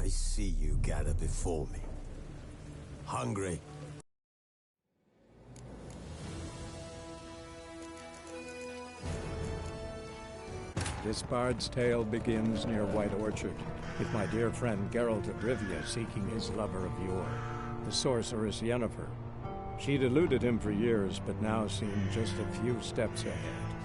I see you gather before me. Hungry? This bard's tale begins near White Orchard, with my dear friend Geralt of Rivia seeking his lover of yore, the sorceress Yennefer. She'd eluded him for years, but now seemed just a few steps ahead.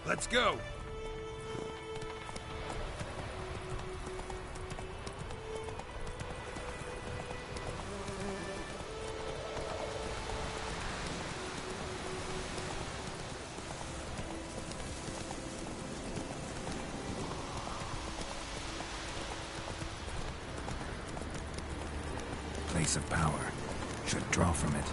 Let's go! Place of power. Should draw from it.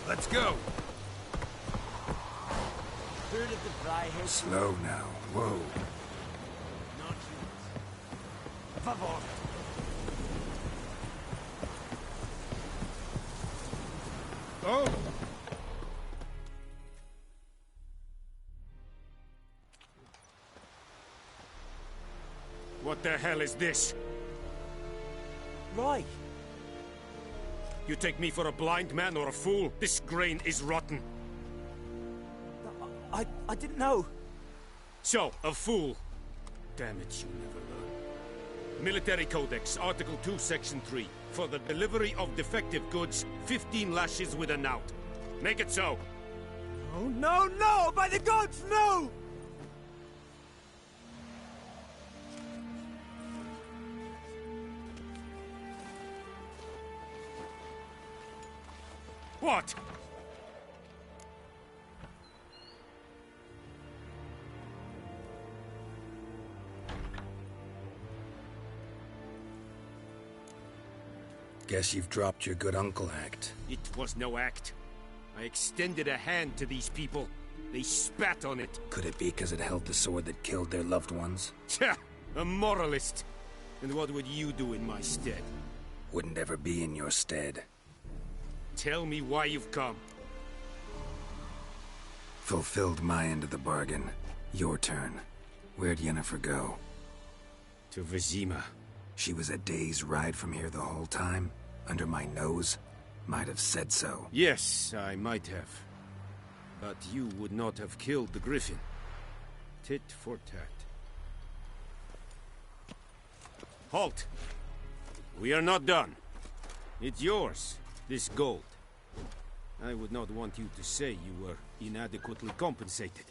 Let's go! Slow now. Whoa. Oh! What the hell is this? Right. You take me for a blind man or a fool? This grain is rotten. I didn't know. So, a fool. Damn it, you never learn. Military Codex, Article 2, Section 3. For the delivery of defective goods, 15 lashes with a knout. Make it so. Oh, no, no! By the gods, no! What? Guess you've dropped your good uncle act. It was no act. I extended a hand to these people. They spat on it. Could it be because it held the sword that killed their loved ones? Tja, a moralist. And what would you do in my stead? Wouldn't ever be in your stead. Tell me why you've come. Fulfilled my end of the bargain. Your turn. Where'd Yennefer go? To Vizima. She was a day's ride from here the whole time? Under my nose? Might have said so. Yes, I might have. But you would not have killed the griffin. Tit for tat. Halt! We are not done. It's yours, this gold. I would not want you to say you were inadequately compensated.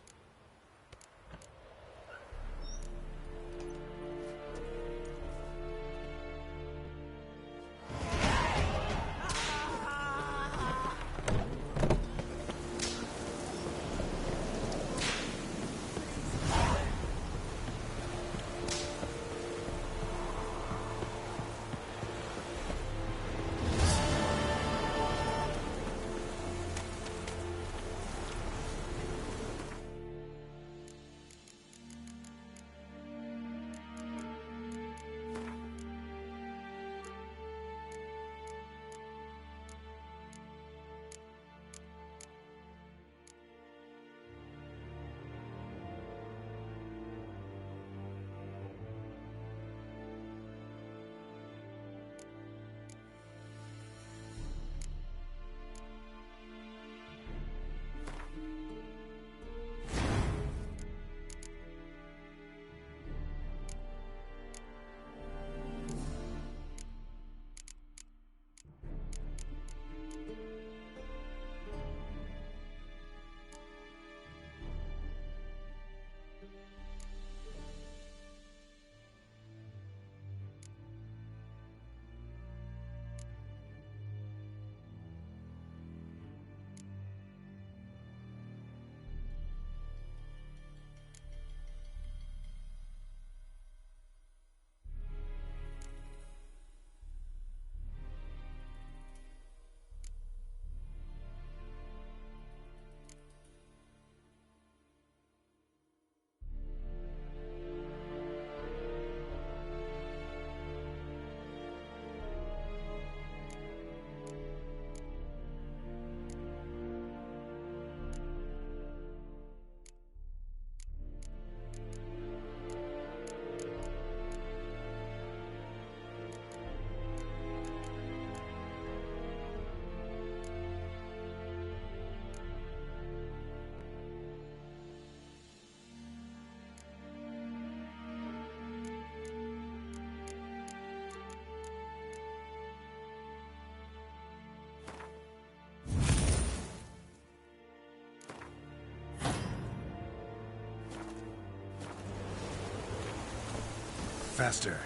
Faster.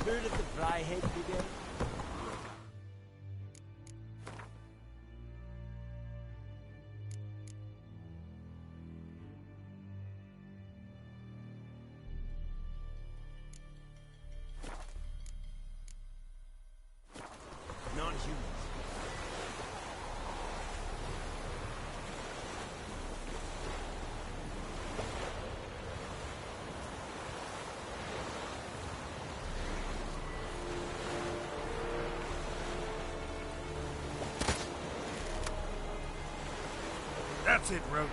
Heard of the Flyhead Brigade? Non-humans. That's it, Roach.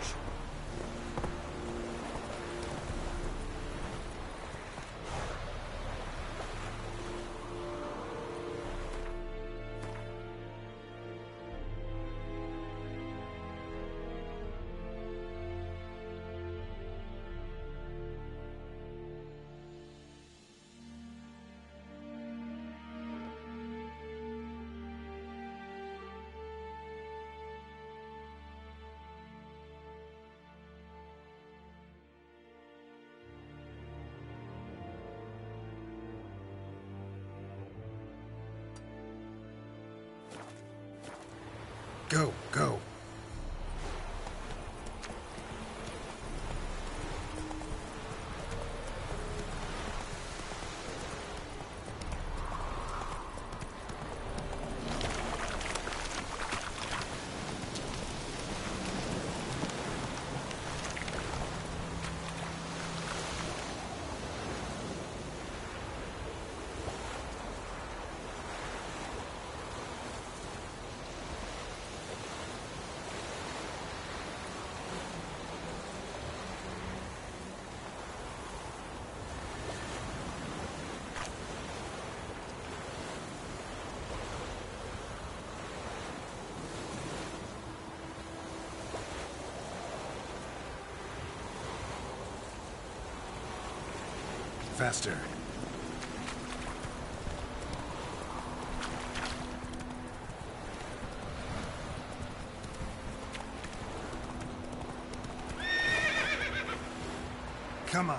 Go, go. Faster. Come on.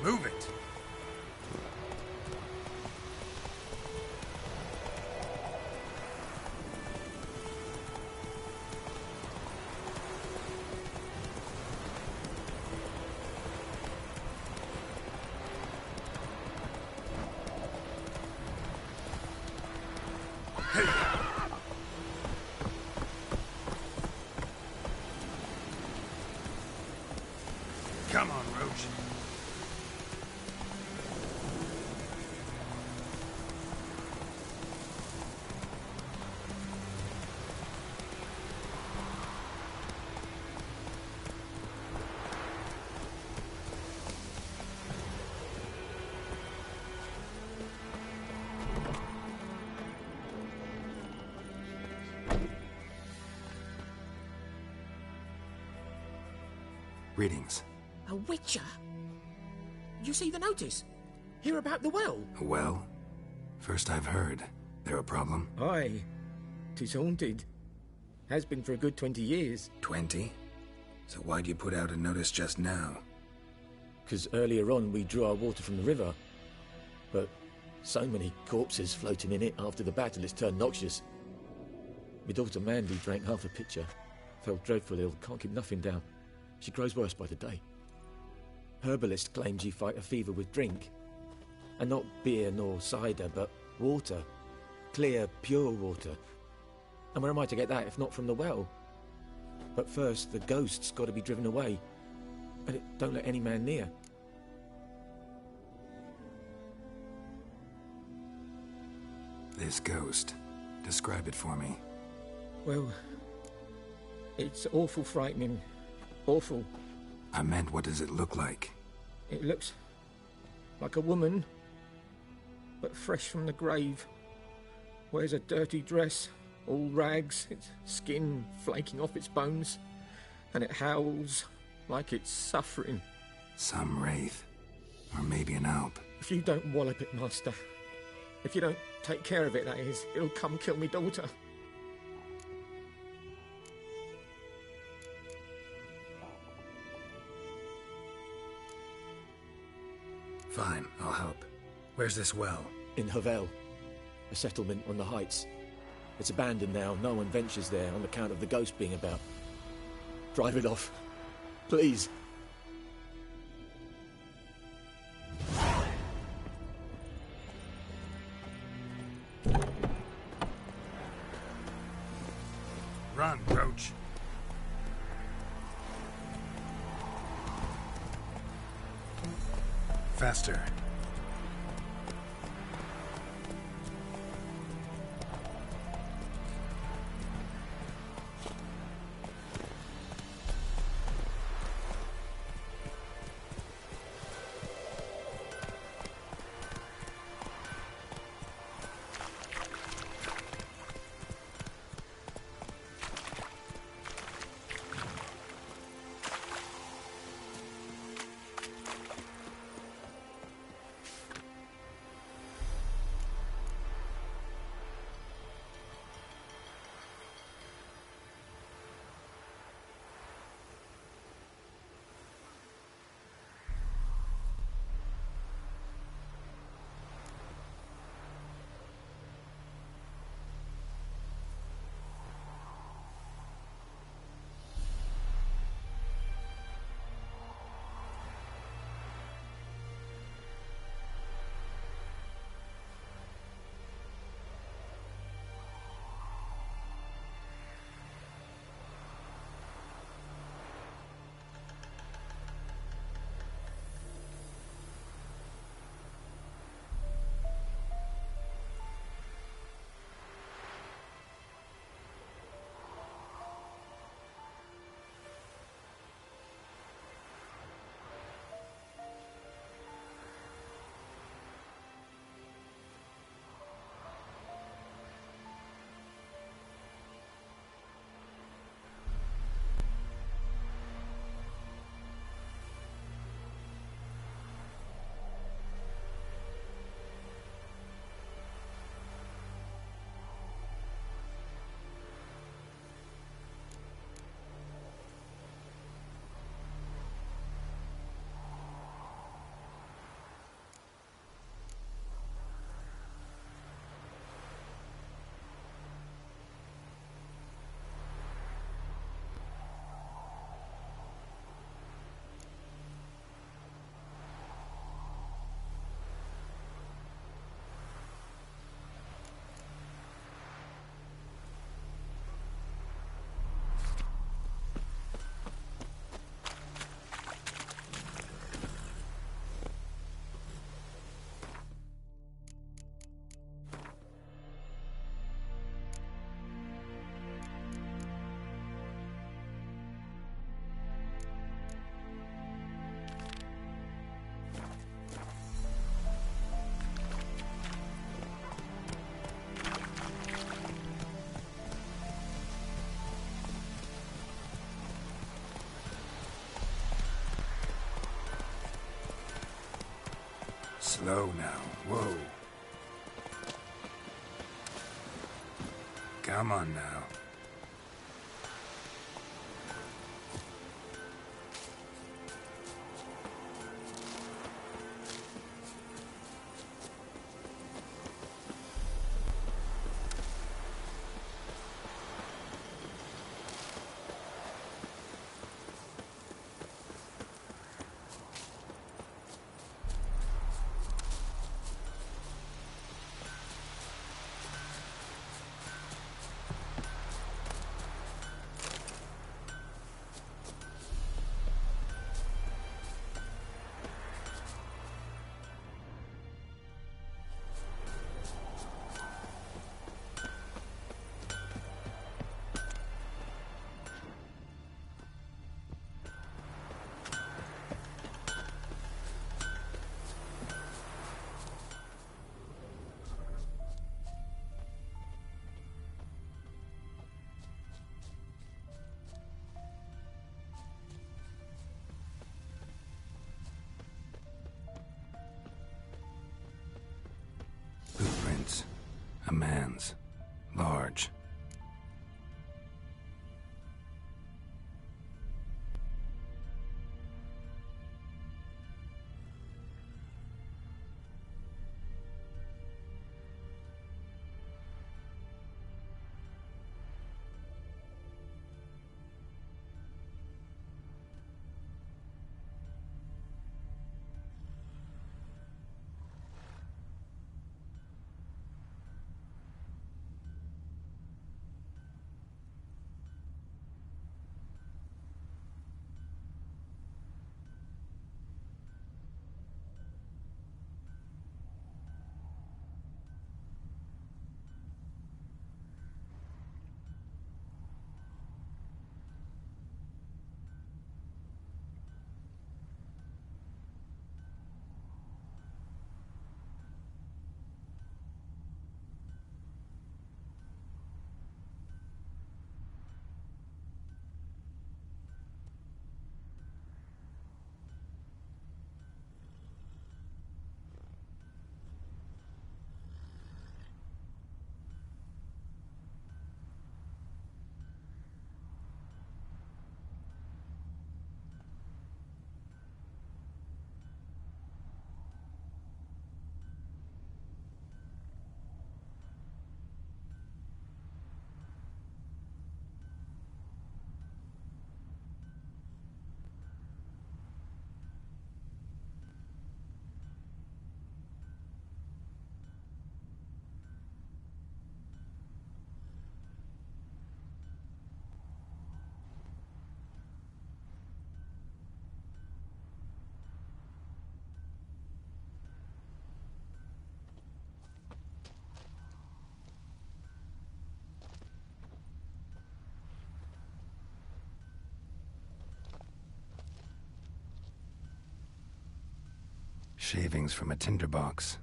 Move it. Hey. Come on, Roach. Greetings. A witcher? You see the notice? Hear about the well? Well, first I've heard. There a problem? Aye. 'Tis haunted. Has been for a good 20 years. 20? So why'd you put out a notice just now? 'Cause earlier on we drew our water from the river. But so many corpses floating in it after the battle it's turned noxious. My daughter Mandy drank half a pitcher. Fell dreadful ill, can't keep nothing down. She grows worse by the day. Herbalist claims you fight a fever with drink. And not beer nor cider, but water. Clear, pure water. And where am I to get that if not from the well? But first, the ghost's got to be driven away. And it don't let any man near. This ghost. Describe it for me. Well, it's awful frightening. Awful. I meant, what does it look like? It looks like a woman, but fresh from the grave. Wears a dirty dress, all rags, its skin flaking off its bones, and it howls like it's suffering. Some wraith. Or maybe an alp. If you don't wallop it, Master, if you don't take care of it, that is, it'll come kill me daughter. Fine, I'll help. Where's this well? In Havel, a settlement on the heights. It's abandoned now. No one ventures there on account of the ghost being about. Drive it off. Please. Run, Roach. Faster. Slow now. Whoa. Come on now. A man's. Large. Shavings from a tinderbox.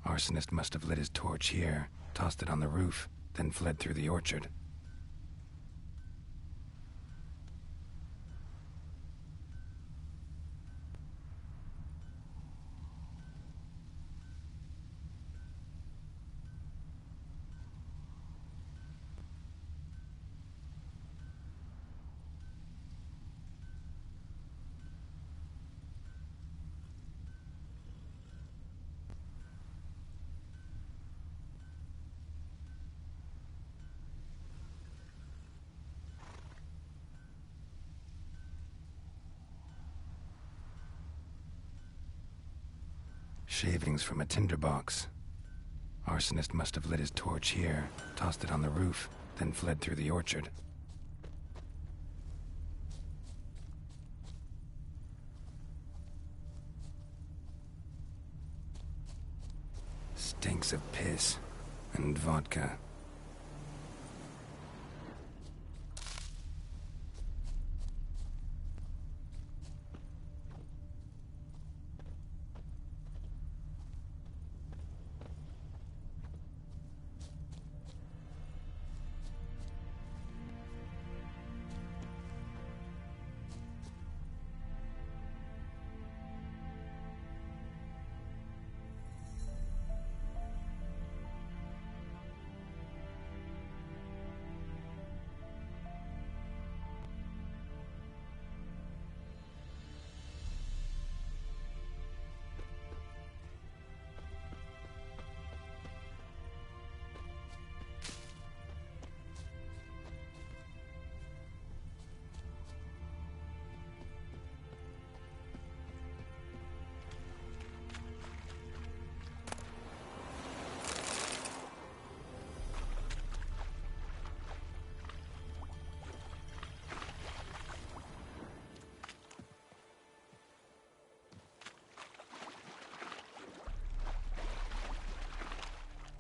Arsonist must have lit his torch here, tossed it on the roof, then fled through the orchard. Shavings from a tinderbox. Arsonist must have lit his torch here, tossed it on the roof, then fled through the orchard. Stinks of piss and vodka.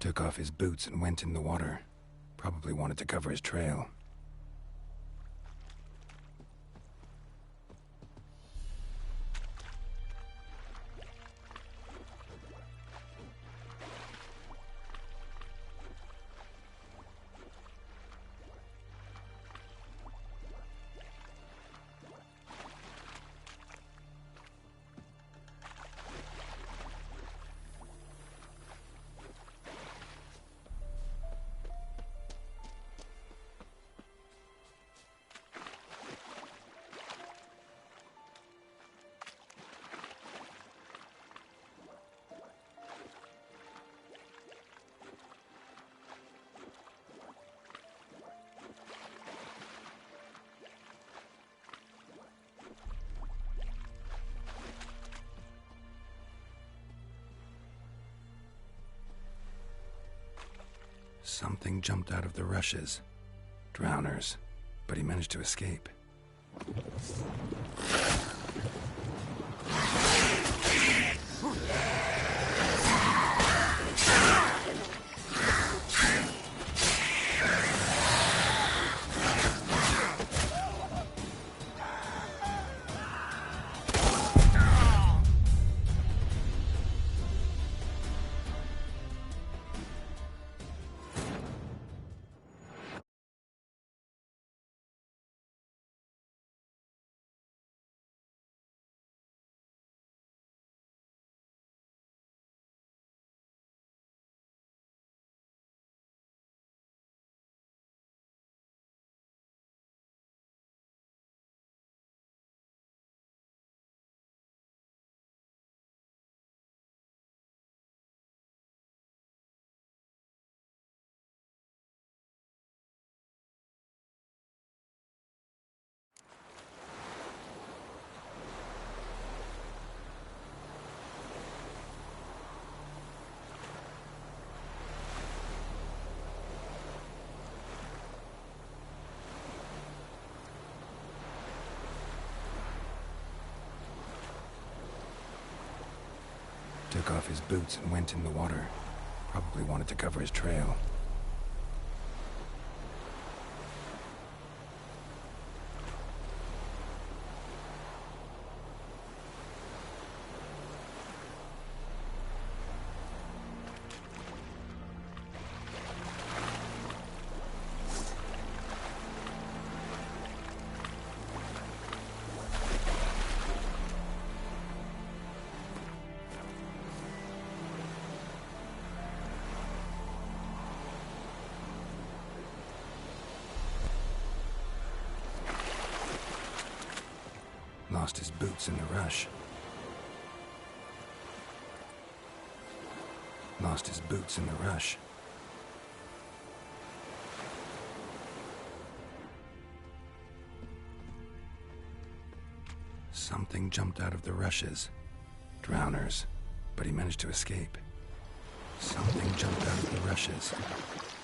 Took off his boots and went in the water. Probably wanted to cover his trail. Something jumped out of the rushes. Drowners. But he managed to escape. Took off his boots and went in the water. Probably wanted to cover his trail. Lost his boots in the rush. Lost his boots in the rush. Something jumped out of the rushes. Drowners. But he managed to escape. Something jumped out of the rushes.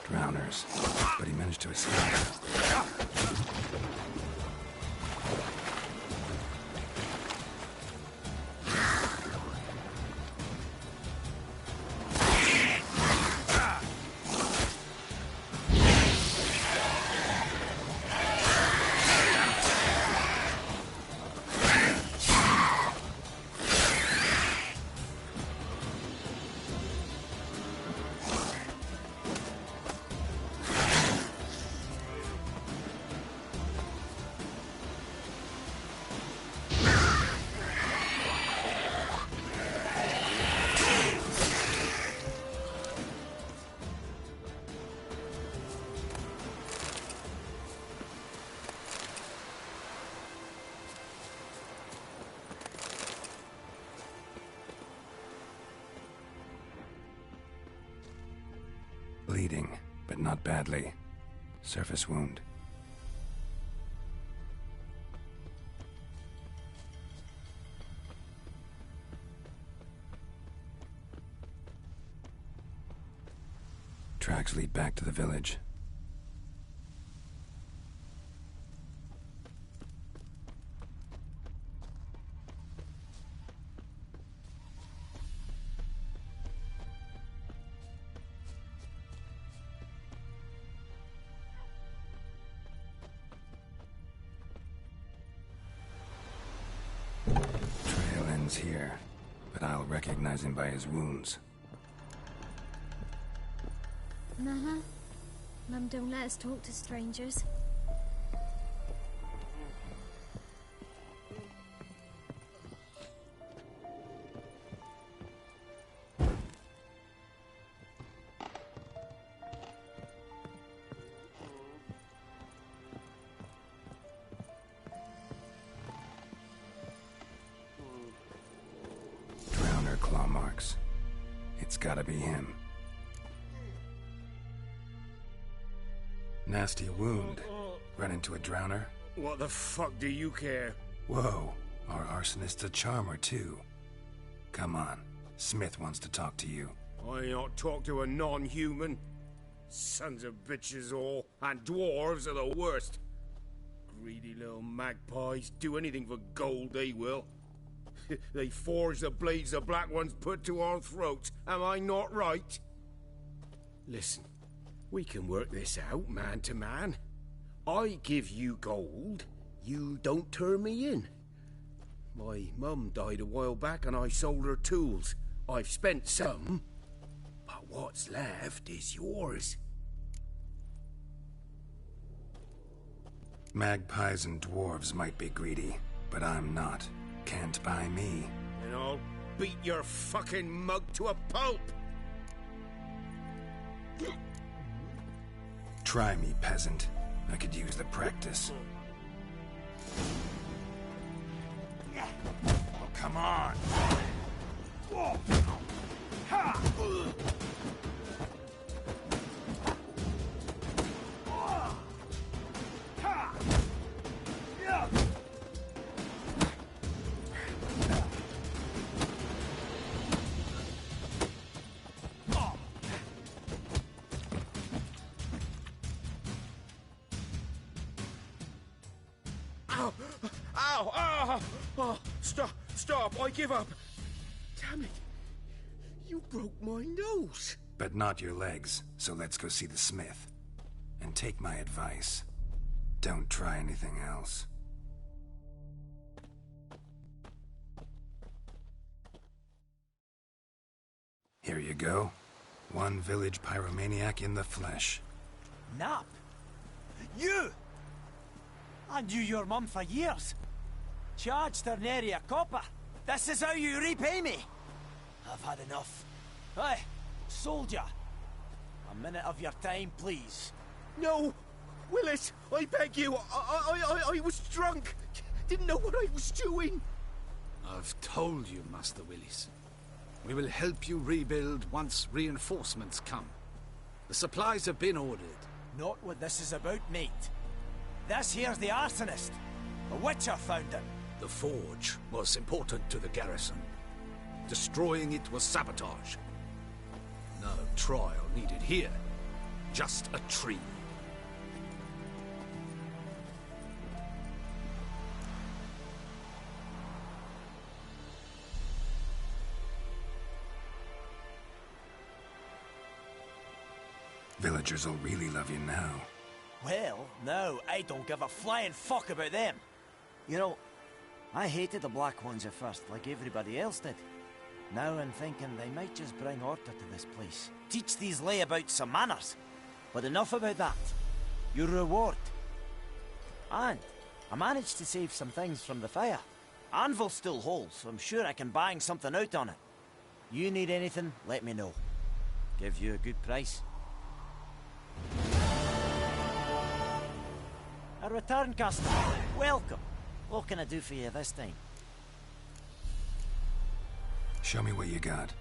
Drowners. But he managed to escape. Bleeding, but not badly. Surface wound. Tracks lead back to the village. Here, but I'll recognize him by his wounds. Mama? Mum don't let us talk to strangers. Claw marks. It's gotta be him. Nasty wound. Run into a drowner? What the fuck do you care? Whoa, our arsonist's a charmer too. Come on, Smith wants to talk to you. I not talk to a non-human. Sons of bitches all, and dwarves are the worst. Greedy little magpies, do anything for gold, they will. They forge the blades the Black Ones put to our throats, am I not right? Listen, we can work this out, man to man. I give you gold, you don't turn me in. My mum died a while back and I sold her tools. I've spent some, but what's left is yours. Magpies and dwarves might be greedy, but I'm not. Can't buy me. And I'll beat your fucking mug to a pulp! Try me, peasant. I could use the practice. Oh, come on! Ow! Ow! Ow! Oh, stop! I give up! Damn it! You broke my nose! But not your legs, so let's go see the smith. And take my advice. Don't try anything else. Here you go. One village pyromaniac in the flesh. Nap? You! I knew your mum for years. Charged her nary a copper. This is how you repay me. I've had enough. Hey, soldier. A minute of your time, please. No! Willis, I beg you! I was drunk! Didn't know what I was doing! I've told you, Master Willis. We will help you rebuild once reinforcements come. The supplies have been ordered. Not what this is about, mate. This here's the arsonist. The Witcher found him. The forge was important to the garrison. Destroying it was sabotage. No trial needed here. Just a tree. Villagers will really love you now. Well, no, I don't give a flying fuck about them. You know, I hated the Black Ones at first, like everybody else did. Now I'm thinking they might just bring order to this place. Teach these layabouts some manners. But enough about that. Your reward. And I managed to save some things from the fire. Anvil's still whole, so I'm sure I can bang something out on it. You need anything, let me know. Give you a good price. A return customer. Welcome. What can I do for you this time? Show me what you got.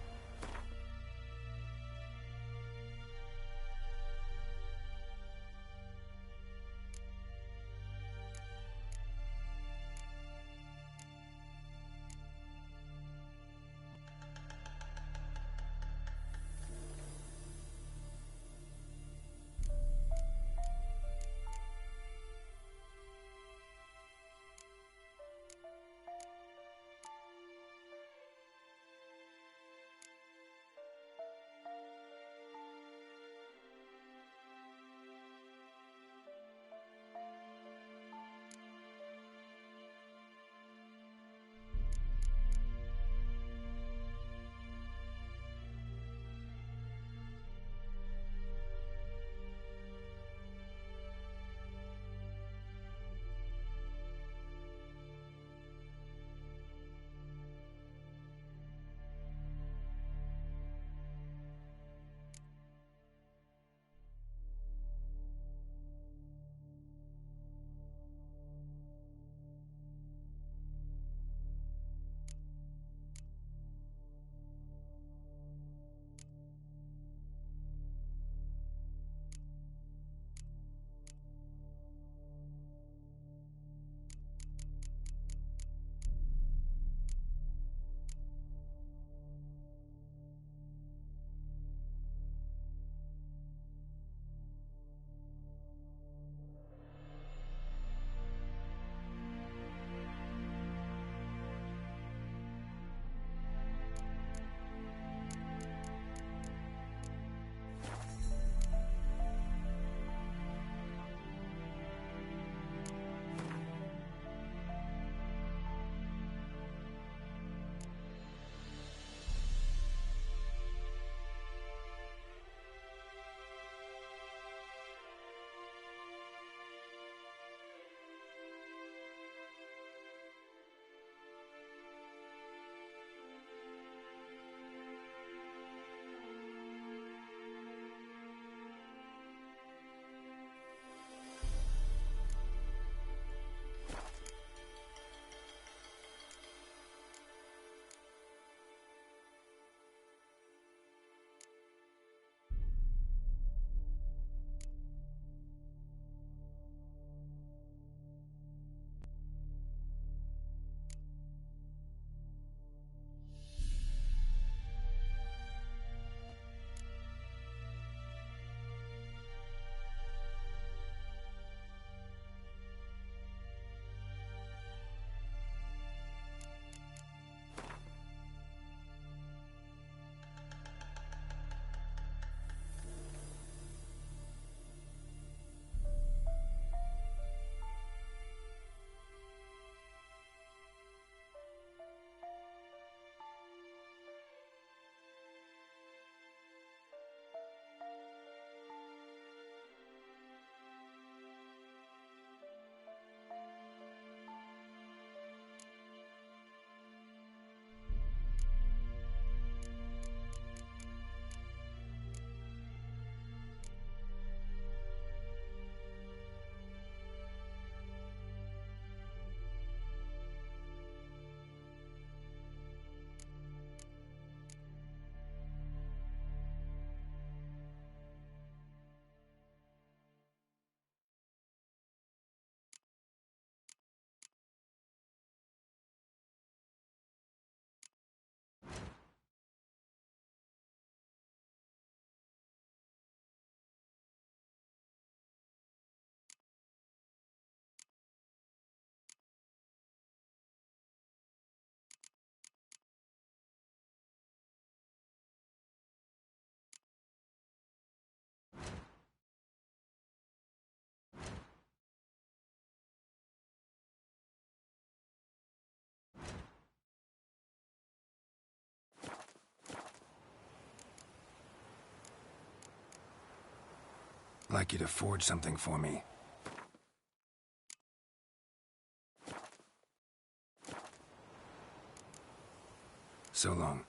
I'd like you to forge something for me. So long.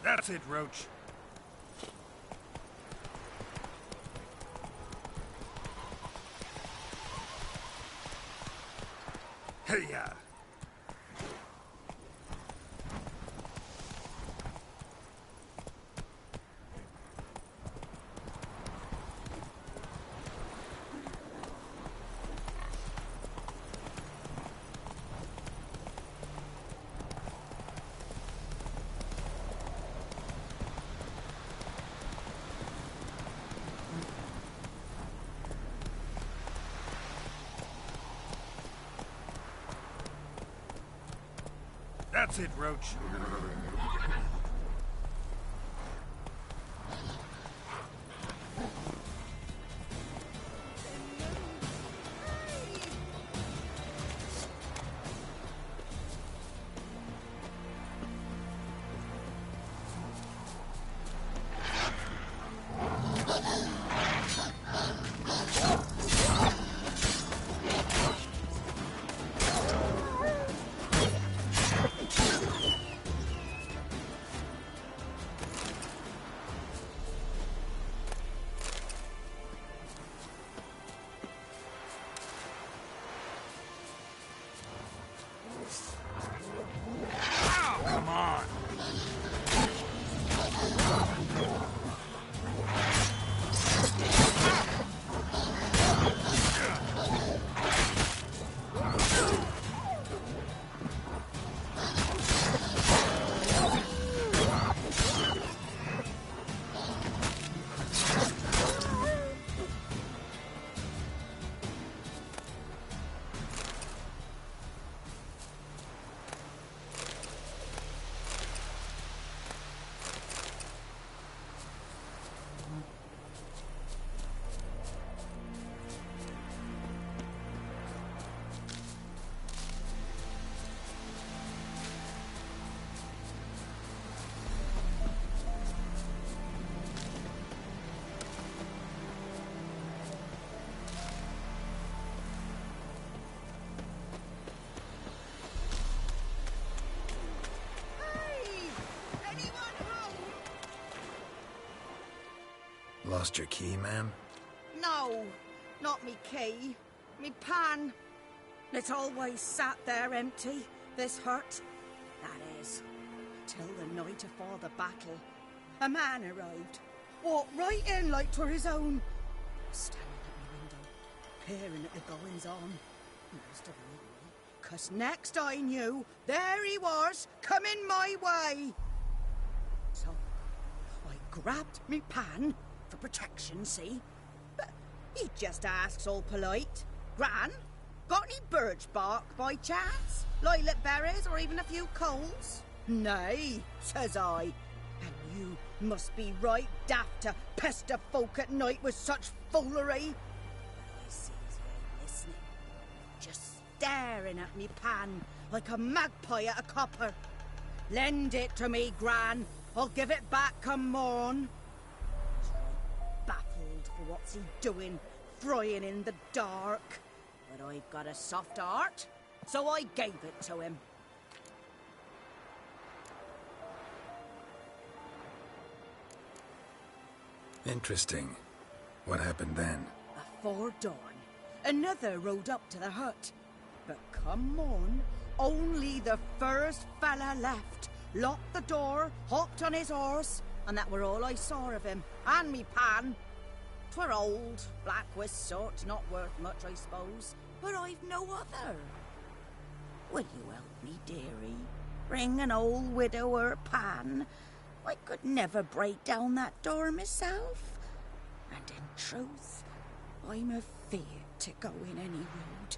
That's it, Roach. Hey-ya! That's it, Roach. Lost your key, ma'am? No, not me key. Me pan. It's always sat there empty, this hut. That is, till the night afore the battle. A man arrived, walked right in like 'twere his own. Standing at my window, peering at the goings-on. Most of all, 'cause next I knew, there he was, coming my way. So, I grabbed me pan, for protection, see? He just asks all polite. Gran, got any birch bark by chance? Lilac berries or even a few coals? Nay, says I. And you must be right daft to pester folk at night with such foolery. I sees he ain't listening. Just staring at me pan like a magpie at a copper. Lend it to me, Gran. I'll give it back come morn. He's right baffled for what's he doing, frying in the dark. But I've got a soft heart, so I gave it to him. Interesting. What happened then? Afore dawn, another rode up to the hut. But come morn, only the first fella left. Locked the door, hopped on his horse, and that were all I saw of him. And me pan. 'Twere old, black-wist sort, not worth much, I suppose. But I've no other. Will you help me, dearie? Bring an old widower pan. I could never break down that door myself. And in truth, I'm afeard to go in any road.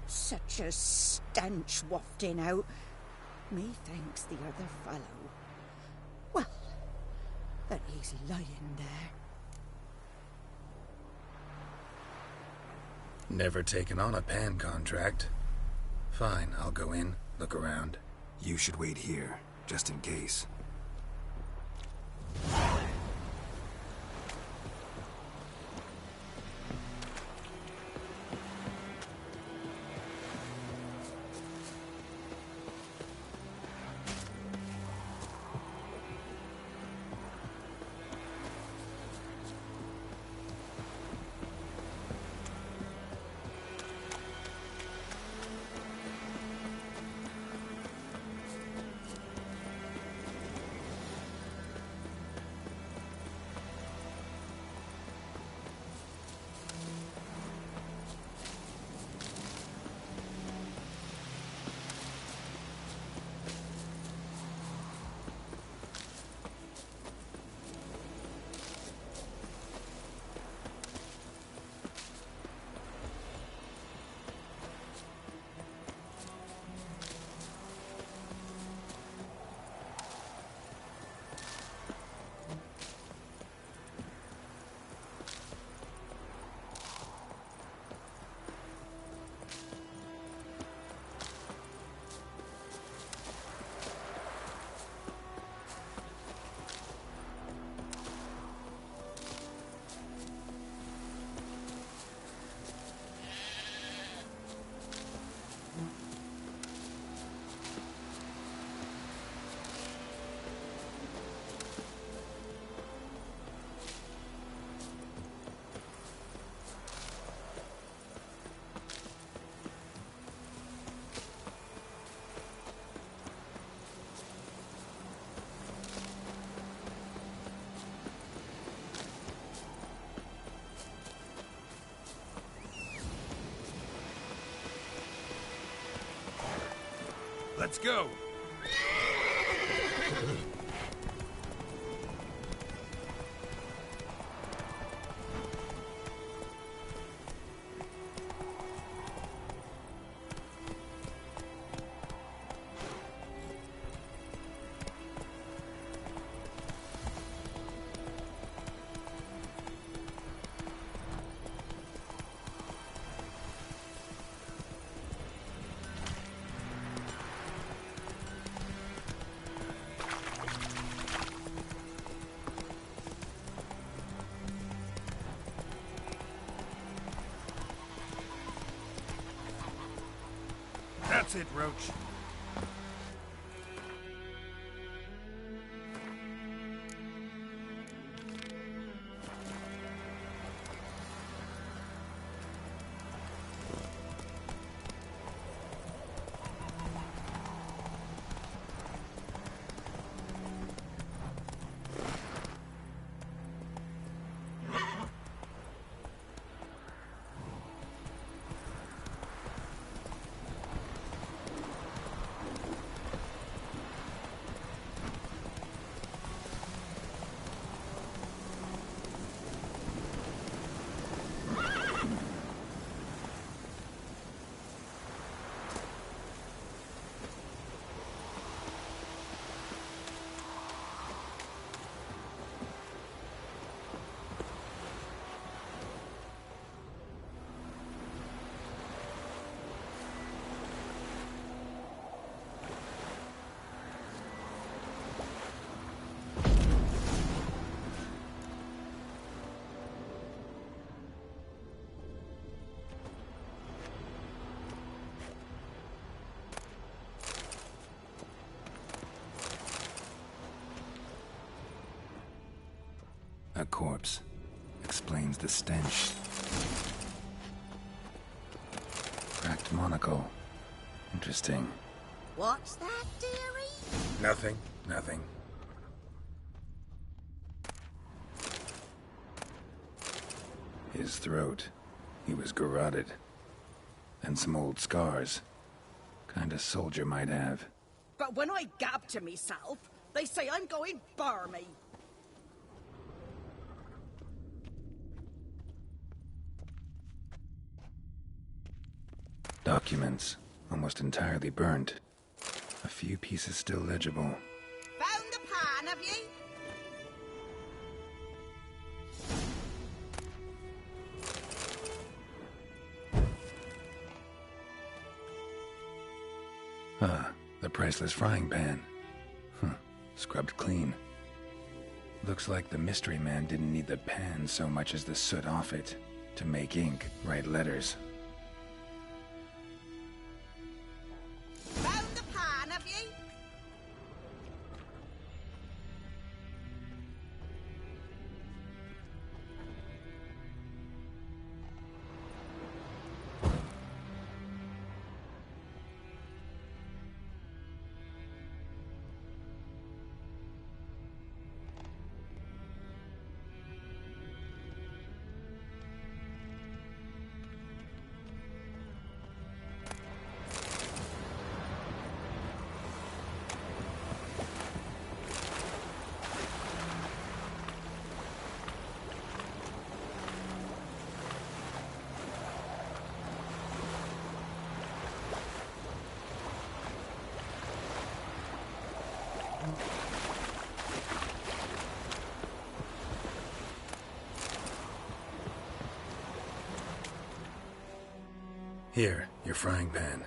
Such a stench wafting out. Methinks the other fellow, well, that he's lying there. Never taken on a pan contract. Fine, I'll go in, look around. You should wait here, just in case. Let's go! That's it, Roach. corpse. Explains the stench. Cracked monocle. Interesting. What's that, dearie? Nothing. Nothing. His throat. He was garroted. And some old scars. Kind of soldier might have. But when I gab to myself, they say I'm going barmy. Documents. Almost entirely burnt. A few pieces still legible. Found the pan, have ye? Ah, the priceless frying pan. Scrubbed clean. Looks like the mystery man didn't need the pan so much as the soot off it. To make ink, write letters. Found the pan, have ye? Here, your frying pan.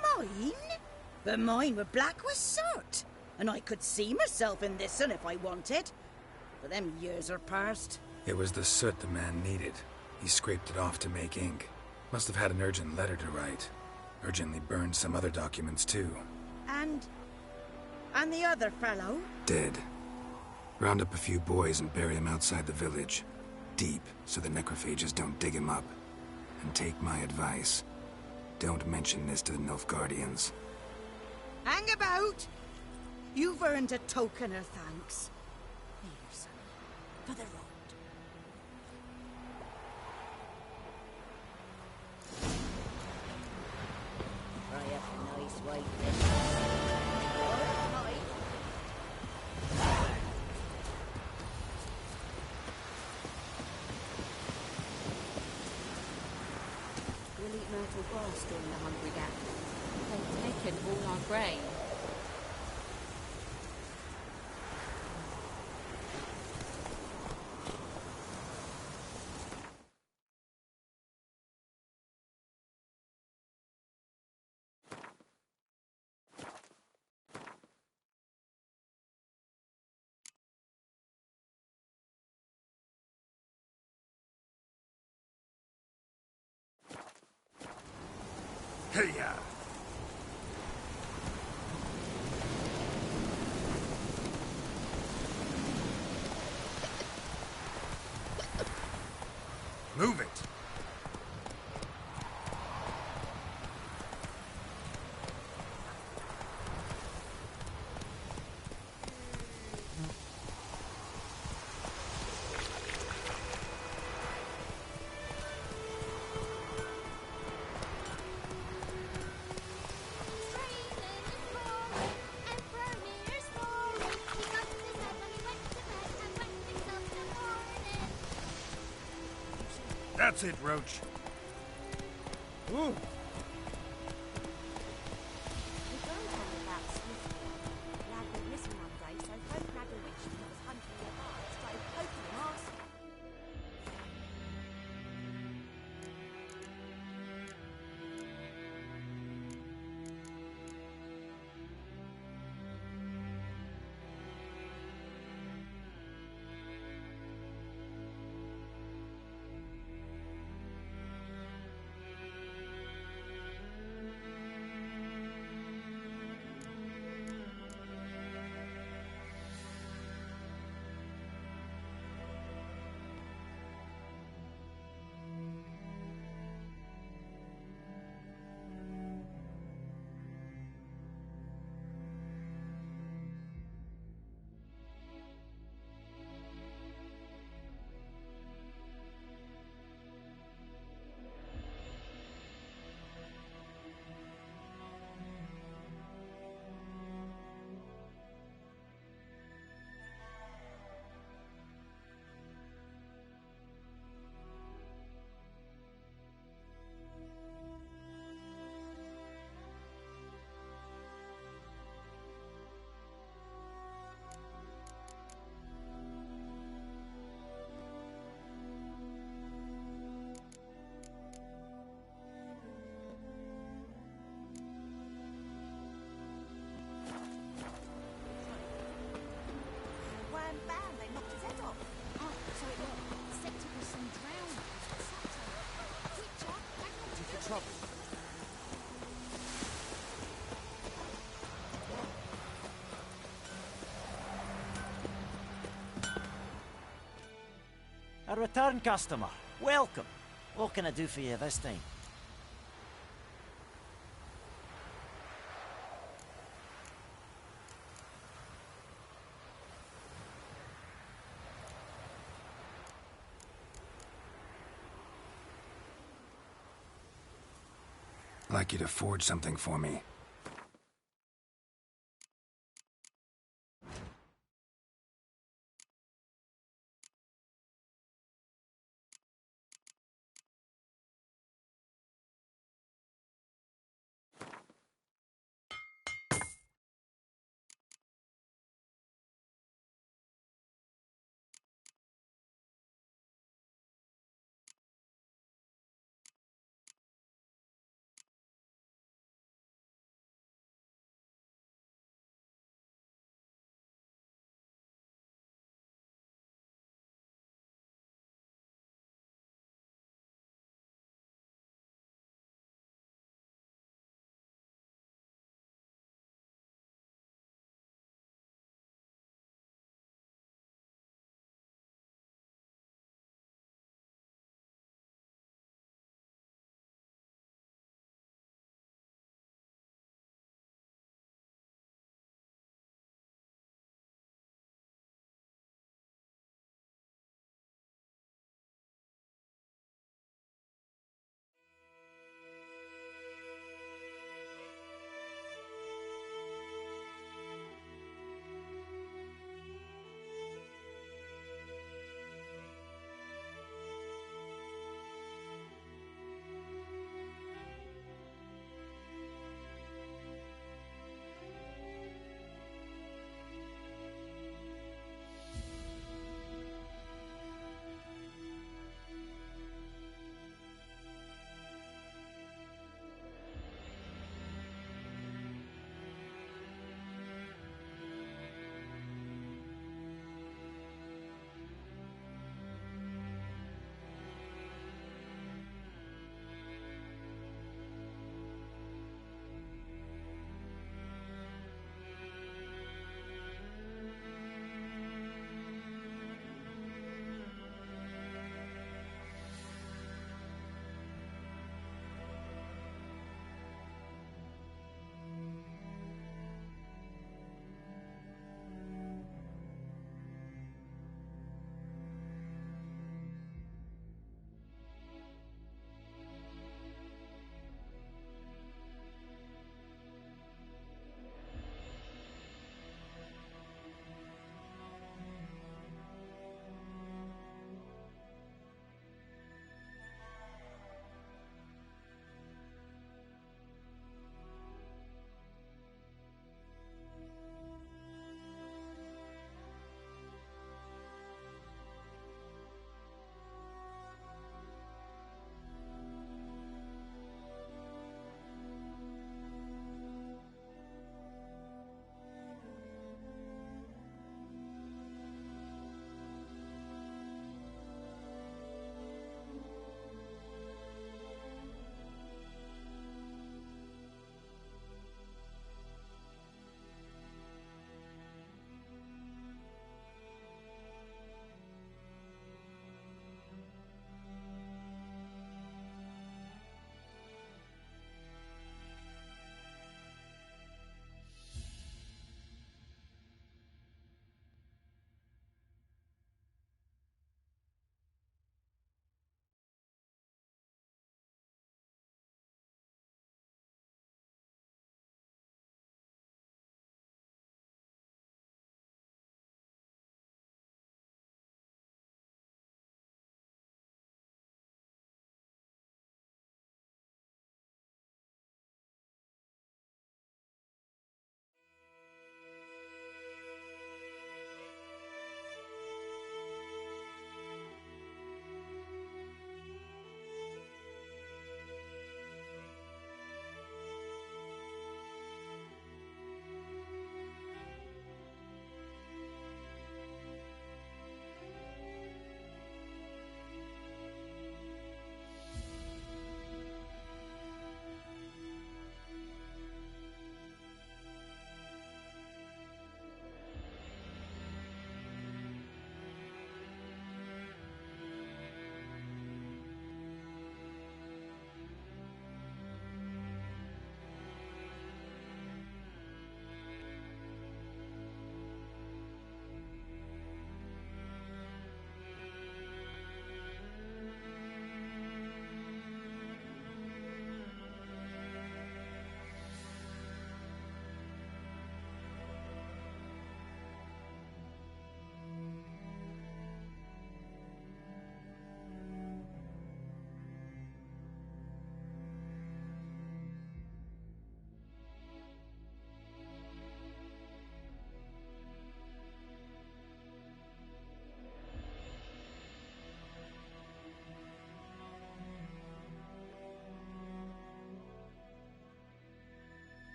Mine? But mine were black with soot. And I could see myself in this one if I wanted. But them years are past. It was the soot the man needed. He scraped it off to make ink. Must have had an urgent letter to write. Urgently burned some other documents too. And the other fellow? Dead. Round up a few boys and bury him outside the village. Deep, so the necrophages don't dig him up. And take my advice. Don't mention this to the Nilfgaardians. Hang about! You've earned a token of thanks. Here, son, for the road. Try up a nice white We'll eat myrtle grass during the hungry gap. They've taken all our grain. Hey-ya! Move it! That's it, Roach. Ooh. trouble. A return customer. Welcome. What can I do for you this time? I'd like you to forge something for me.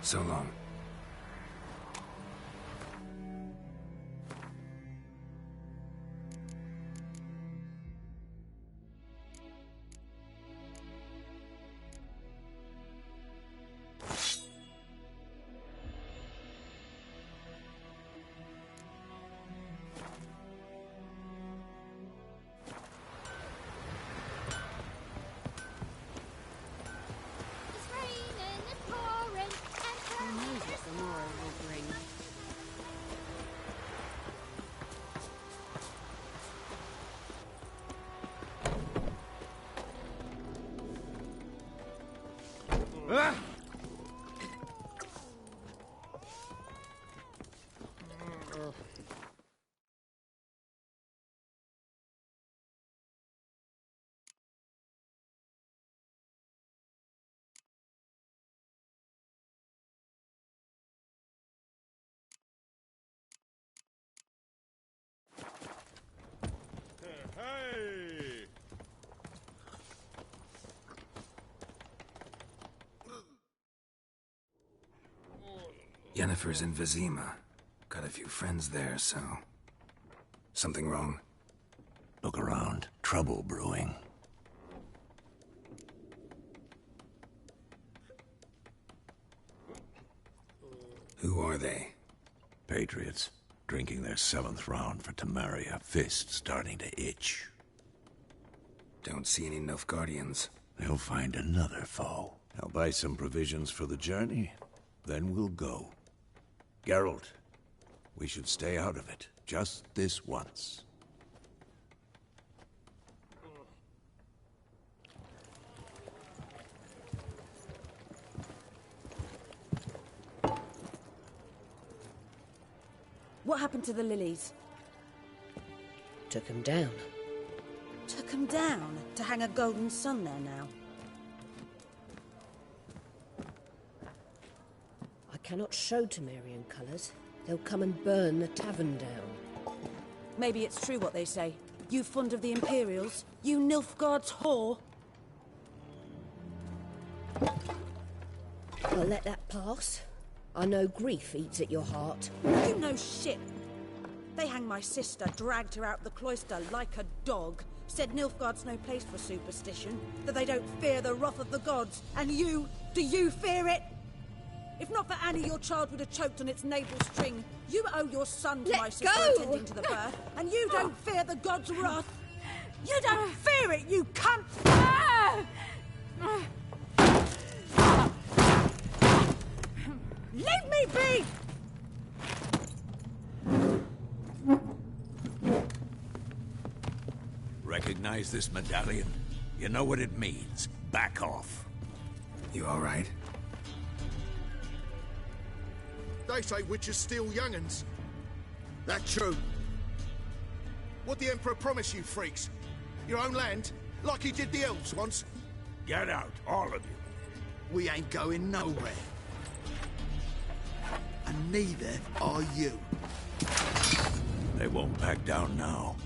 So long. Hey! Yennefer's in Vizima. Got a few friends there, so... Something wrong? Look around. Trouble brewing. Who are they? Patriots. Drinking their 7th round for Temeria. Fists starting to itch. Don't see any Nilfgaardians. They'll find another foe. I'll buy some provisions for the journey. Then we'll go. Geralt, we should stay out of it. Just this once. What happened to the lilies? Took him down. Took them down to hang a golden sun there now. I cannot show Temerian colours. They'll come and burn the tavern down. Maybe it's true what they say. You fond of the Imperials? You Nilfgaard's whore? I'll let that pass. I know grief eats at your heart. You know shit. They hanged my sister, dragged her out the cloister like a dog. Said Nilfgaard's no place for superstition, that they don't fear the wrath of the gods. And you, do you fear it? If not for Annie, your child would have choked on its navel string. You owe your son to my sister attending to the birth, and you don't fear the gods' wrath. You don't fear it, you cunt! Leave me be! Recognize this medallion? You know what it means. Back off. You all right? They say witches steal young'uns. That true. What the Emperor promise you, freaks? Your own land? Like he did the elves once? Get out, all of you. We ain't going nowhere. And neither are you. They won't back down now.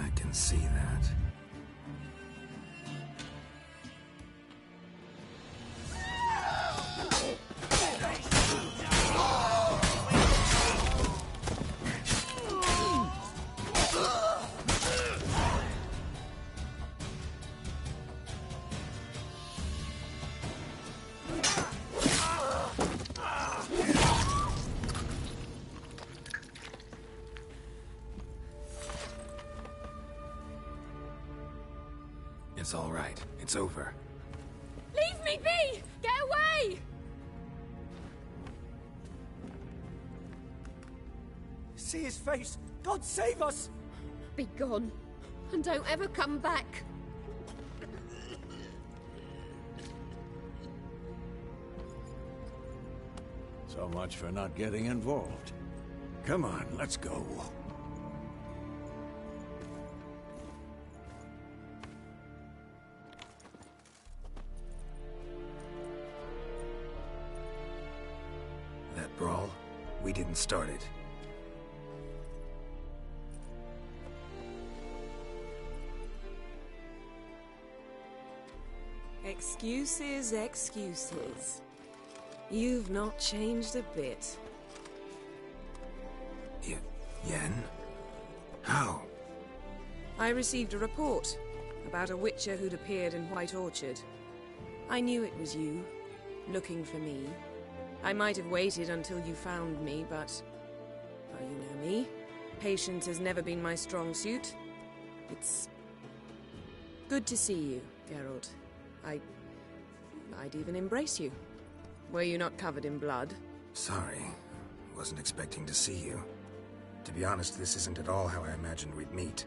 I can see that. It's all right. It's over. Leave me be! Get away! See his face! God save us! Be gone, and don't ever come back. So much for not getting involved. Come on, let's go. That brawl, we didn't start it. Excuses, excuses. You've not changed a bit. Yen? How? I received a report about a witcher who'd appeared in White Orchard. I knew it was you, looking for me. I might have waited until you found me, but... well, you know me. Patience has never been my strong suit. It's... good to see you, Geralt. I'd even embrace you. Were you not covered in blood? Sorry. Wasn't expecting to see you. To be honest, this isn't at all how I imagined we'd meet.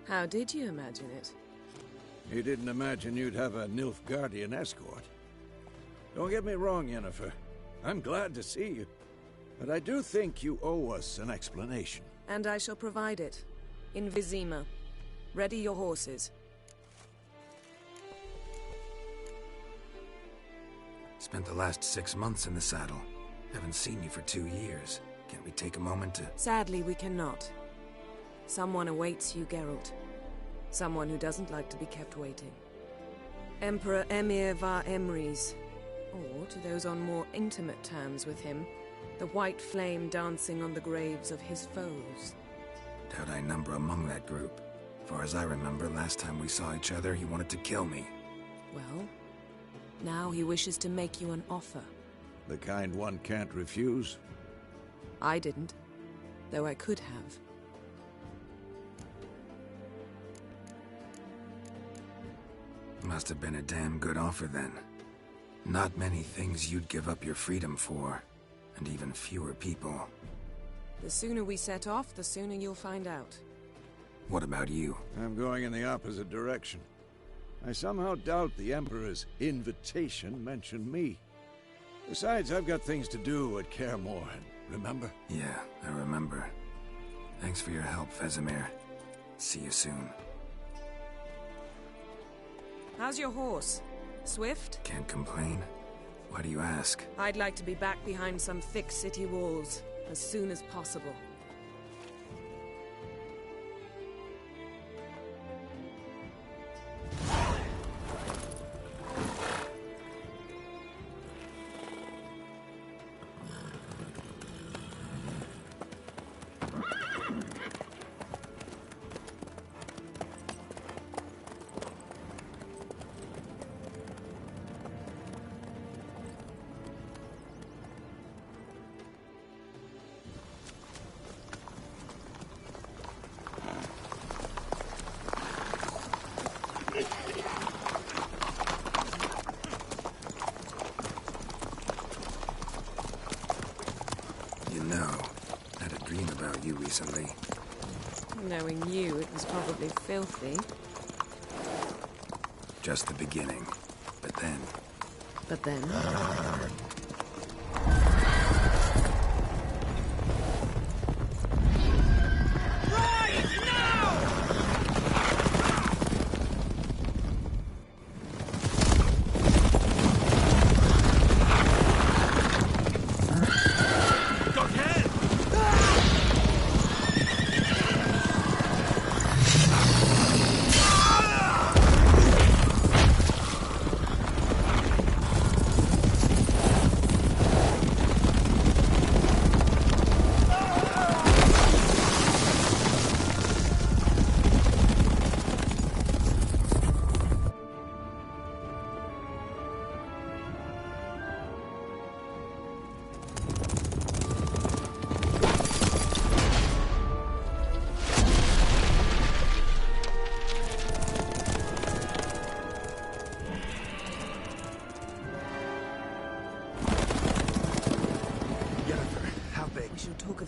How did you imagine it? You didn't imagine you'd have a Nilfgaardian escort. Don't get me wrong, Yennefer. I'm glad to see you. But I do think you owe us an explanation. And I shall provide it. In Vizima. Ready your horses. Spent the last 6 months in the saddle. Haven't seen you for 2 years. Can't we take a moment to... Sadly, we cannot. Someone awaits you, Geralt. Someone who doesn't like to be kept waiting. Emperor Emir var Emrys. Or, to those on more intimate terms with him, the white flame dancing on the graves of his foes. Doubt I number among that group. Far as I remember, last time we saw each other, he wanted to kill me. Well, now he wishes to make you an offer. The kind one can't refuse? I didn't, though I could have. Must have been a damn good offer then. Not many things you'd give up your freedom for, and even fewer people. The sooner we set off, the sooner you'll find out. What about you? I'm going in the opposite direction. I somehow doubt the Emperor's invitation mentioned me. Besides, I've got things to do at Kaer Morhen, remember? Yeah, I remember. Thanks for your help, Vesemir. See you soon. How's your horse? Swift? Can't complain. Why do you ask? I'd like to be back behind some thick city walls as soon as possible. Recently. Knowing you, it was probably filthy. Just the beginning. But then... But then?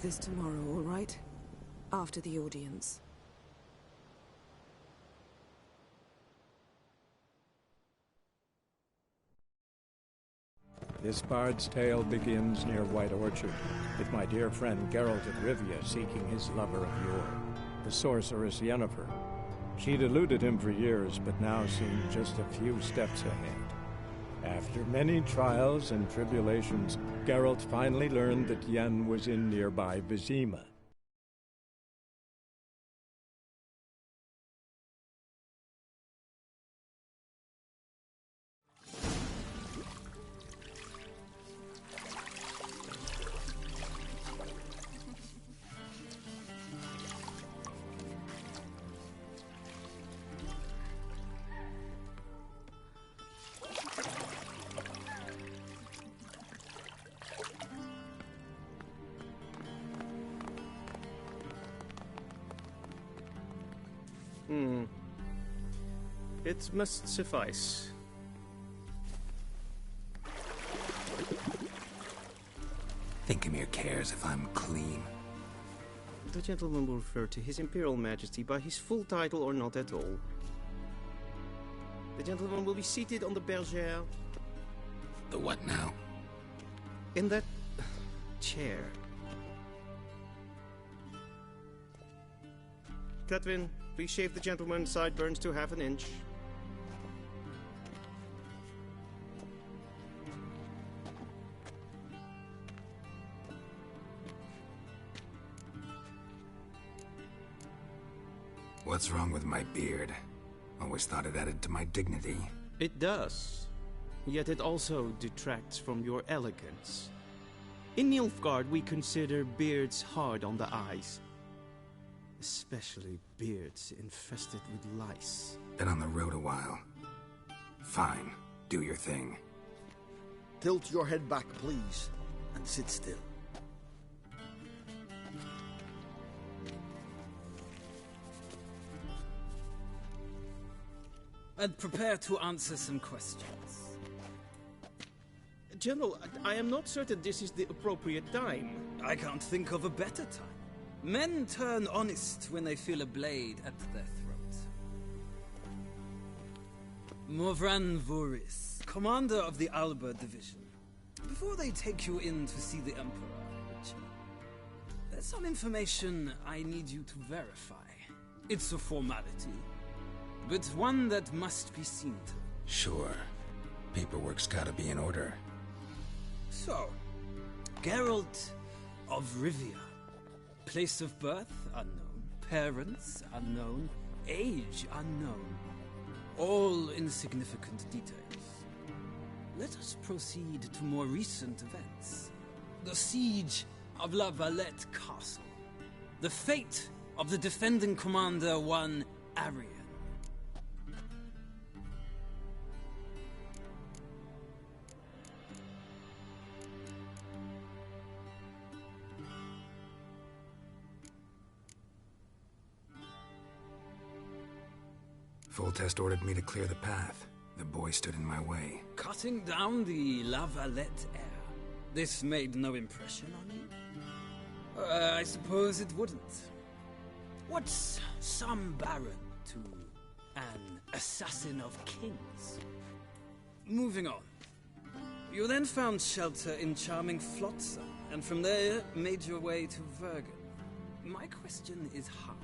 This tomorrow, all right? After the audience. This bard's tale begins near White Orchard, with my dear friend Geralt of Rivia seeking his lover of yore, the sorceress Yennefer. She'd eluded him for years, but now seemed just a few steps ahead. After many trials and tribulations, Geralt finally learned that Yen was in nearby Vizima. It must suffice. Thinkemere cares if I'm clean. The gentleman will refer to His Imperial Majesty by his full title or not at all. The gentleman will be seated on the bergère. The what now? In that chair. Cutwin, please shave the gentleman's sideburns to half an inch. What's wrong with my beard? Always thought it added to my dignity. It does. Yet it also detracts from your elegance. In Nilfgaard, we consider beards hard on the eyes. Especially beards infested with lice. Been on the road a while. Fine, do your thing. Tilt your head back, please, and sit still. And prepare to answer some questions. General, I am not certain this is the appropriate time. I can't think of a better time. Men turn honest when they feel a blade at their throat. Morvran Voris, commander of the Alba Division. Before they take you in to see the Emperor, Richard, there's some information I need you to verify. It's a formality, but one that must be seen to. Sure. Paperwork's gotta be in order. So, Geralt of Rivia. Place of birth, unknown. Parents, unknown. Age, unknown. All insignificant details. Let us proceed to more recent events. The siege of La Valette Castle. The fate of the defending commander, one Arian. Foltest ordered me to clear the path. The boy stood in my way. Cutting down the La Valette heir. This made no impression on you? I suppose it wouldn't. What's some baron to an assassin of kings? Moving on. You then found shelter in charming Flotsam, and from there made your way to Vergen. My question is how?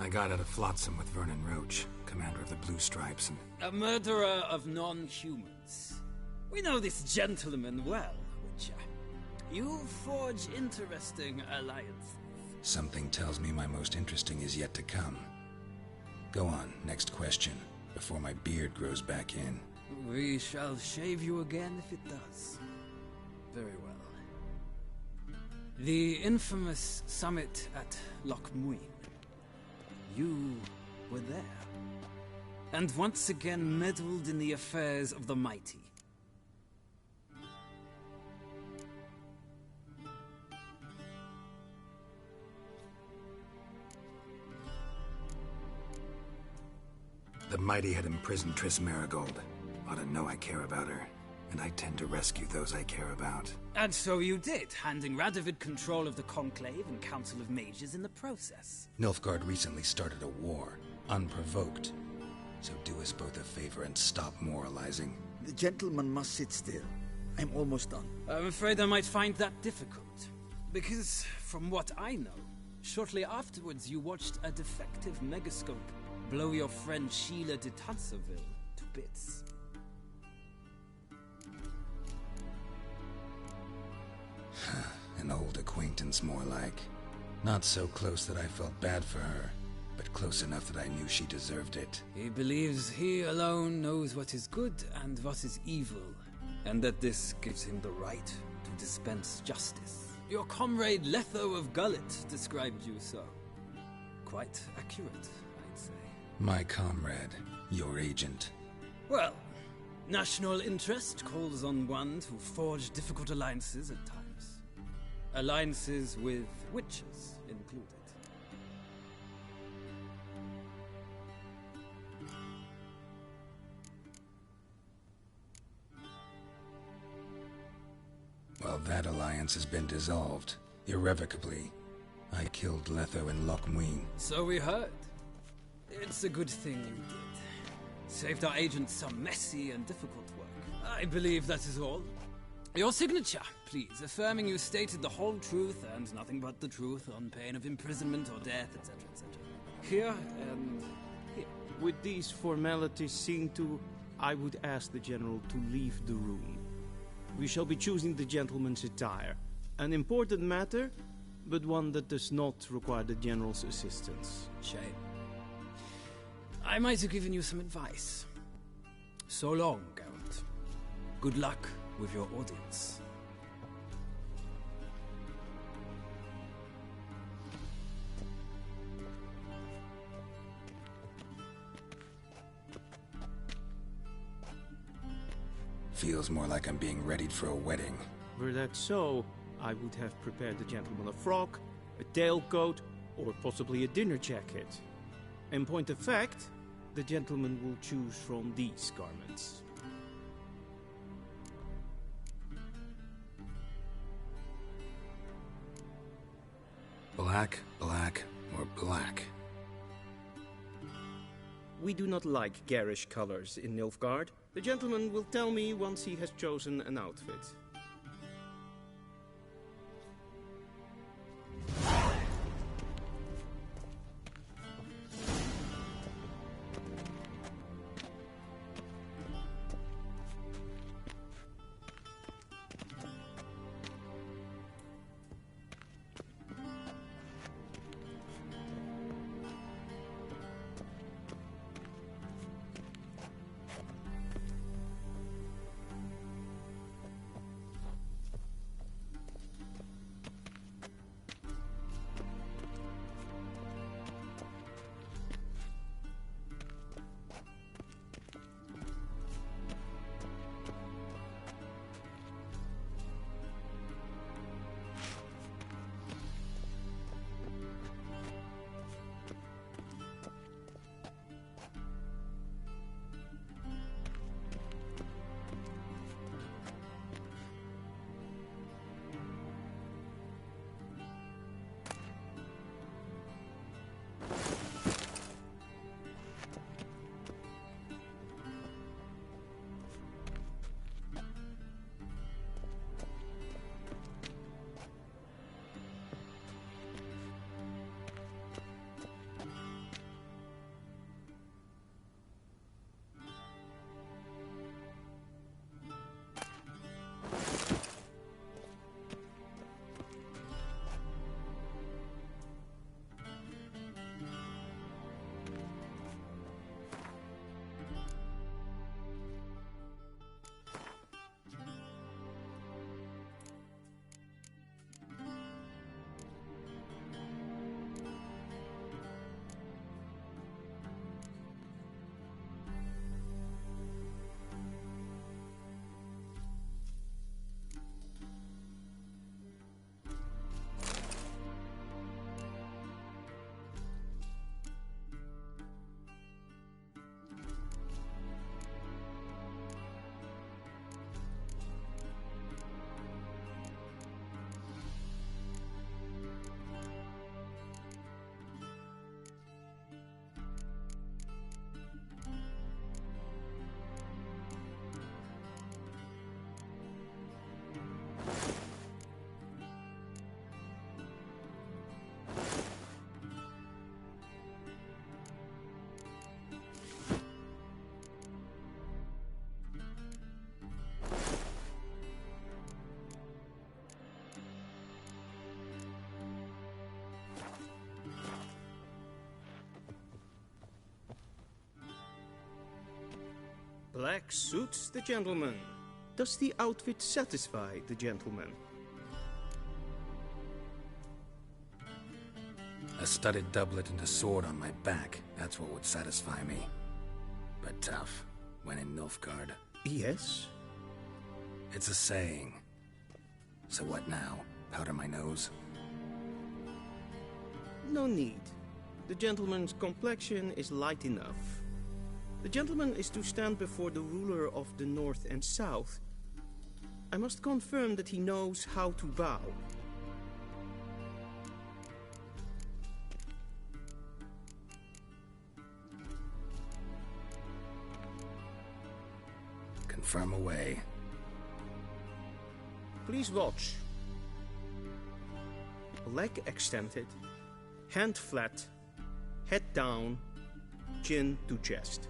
I got out of Flotsam with Vernon Roach, commander of the Blue Stripes, and... A murderer of non-humans. We know this gentleman well, Witcher. You forge interesting alliances. Something tells me my most interesting is yet to come. Go on, next question, before my beard grows back in. We shall shave you again if it does. Very well. The infamous summit at Loch Muin. You were there, and once again meddled in the affairs of the mighty. The mighty had imprisoned Triss Marigold. Ought to know I care about her, and I tend to rescue those I care about. And so you did, handing Radovid control of the Conclave and Council of Mages in the process. Nilfgaard recently started a war, unprovoked. So do us both a favor and stop moralizing. The gentleman must sit still. I'm almost done. I'm afraid I might find that difficult. Because, from what I know, shortly afterwards you watched a defective megascope blow your friend Sheila de Tanserville to bits. An old acquaintance, more like. Not so close that I felt bad for her, but close enough that I knew she deserved it. He believes he alone knows what is good and what is evil, and that this gives him the right to dispense justice. Your comrade Letho of Gullet described you so. Quite accurate, I'd say. My comrade, your agent. Well, national interest calls on one to forge difficult alliances at times. Alliances with witches included. Well, that alliance has been dissolved, irrevocably. I killed Letho in Loch Muin. So we heard. It's a good thing you did. Saved our agent some messy and difficult work. I believe that is all. Your signature, please, affirming you stated the whole truth and nothing but the truth on pain of imprisonment or death, etc., etc. Here and here. With these formalities seen to, I would ask the General to leave the room. We shall be choosing the gentleman's attire. An important matter, but one that does not require the General's assistance. Shame. I might have given you some advice. So long, Geralt. Good luck with your audience. Feels more like I'm being readied for a wedding. Were that so, I would have prepared the gentleman a frock, a tailcoat, or possibly a dinner jacket. In point of fact, the gentleman will choose from these garments. Black, black, or black? We do not like garish colors in Nilfgaard. The gentleman will tell me once he has chosen an outfit. Black suits the gentleman. Does the outfit satisfy the gentleman? studded doublet and a sword on my back. That's what would satisfy me. But tough, when in Nilfgaard. Yes? It's a saying. So what now? Powder my nose? No need. The gentleman's complexion is light enough. The gentleman is to stand before the ruler of the North and South. I must confirm that he knows how to bow. Confirm away. Please watch. Leg extended, hand flat, head down, chin to chest.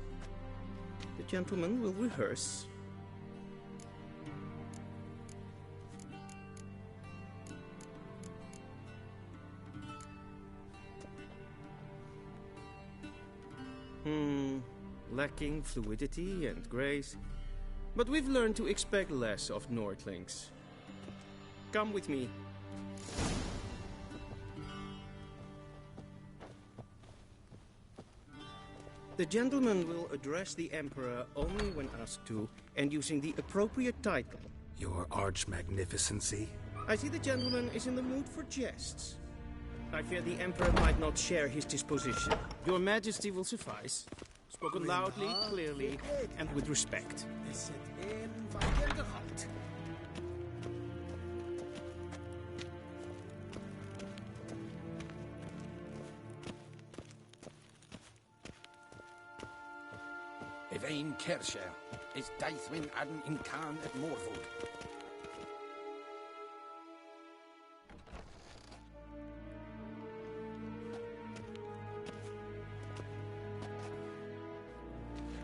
The gentleman will rehearse. Lacking fluidity and grace. But we've learned to expect less of Nordlings. Come with me. The gentleman will address the Emperor only when asked to, and using the appropriate title. Your Arch-Magnificency? I see the gentleman is in the mood for jests. I fear the Emperor might not share his disposition. Your Majesty will suffice. Spoken loudly, clearly, and with respect. Evain Kersher is Daithwin Adden in Khan at Morvold.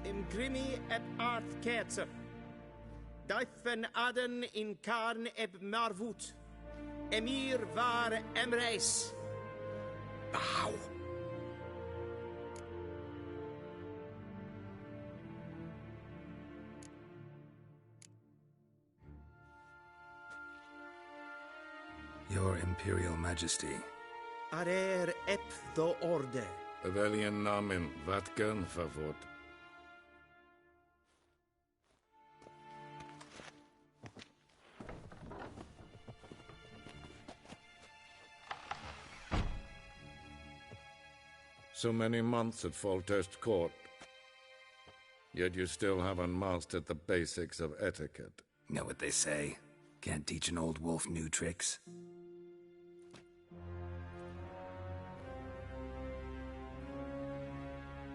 Imgrimi et Arth Ketzer. Daithwen Adden in Khan eb Marvut. Emir var Emreis. Bow. Your Imperial Majesty. Arer ep the Orde. Evelian namen, vatgen favot. So many months at Foltest Court. Yet you still haven't mastered the basics of etiquette. Know what they say? Can't teach an old wolf new tricks.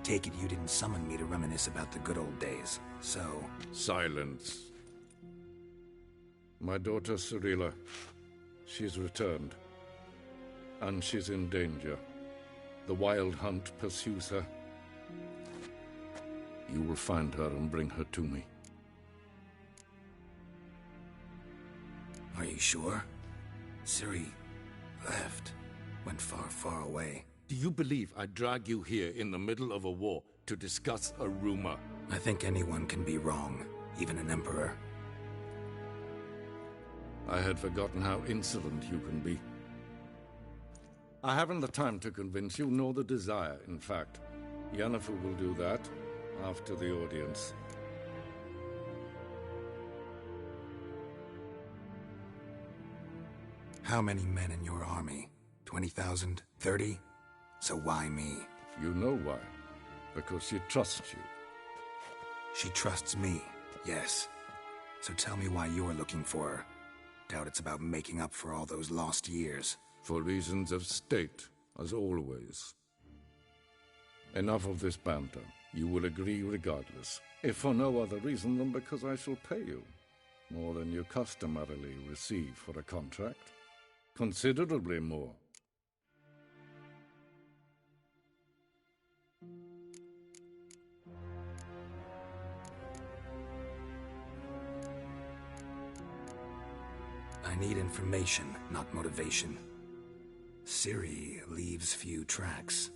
Take it you didn't summon me to reminisce about the good old days, so... Silence. My daughter Cyrilla, she's returned. And she's in danger. The Wild Hunt pursues her. You will find her and bring her to me. Are you sure? Ciri left. Went far, far away. Do you believe I'd drag you here in the middle of a war to discuss a rumor? I think anyone can be wrong, even an emperor. I had forgotten how insolent you can be. I haven't the time to convince you, nor the desire, in fact. Yennefer will do that after the audience. How many men in your army? 20,000? 30? So why me? You know why. Because she trusts you. She trusts me, yes. So tell me why you're looking for her. Doubt it's about making up for all those lost years. For reasons of state, as always. Enough of this banter. You will agree regardless. If for no other reason than because I shall pay you. More than you customarily receive for a contract. Considerably more. I need information, not motivation. Ciri leaves few tracks.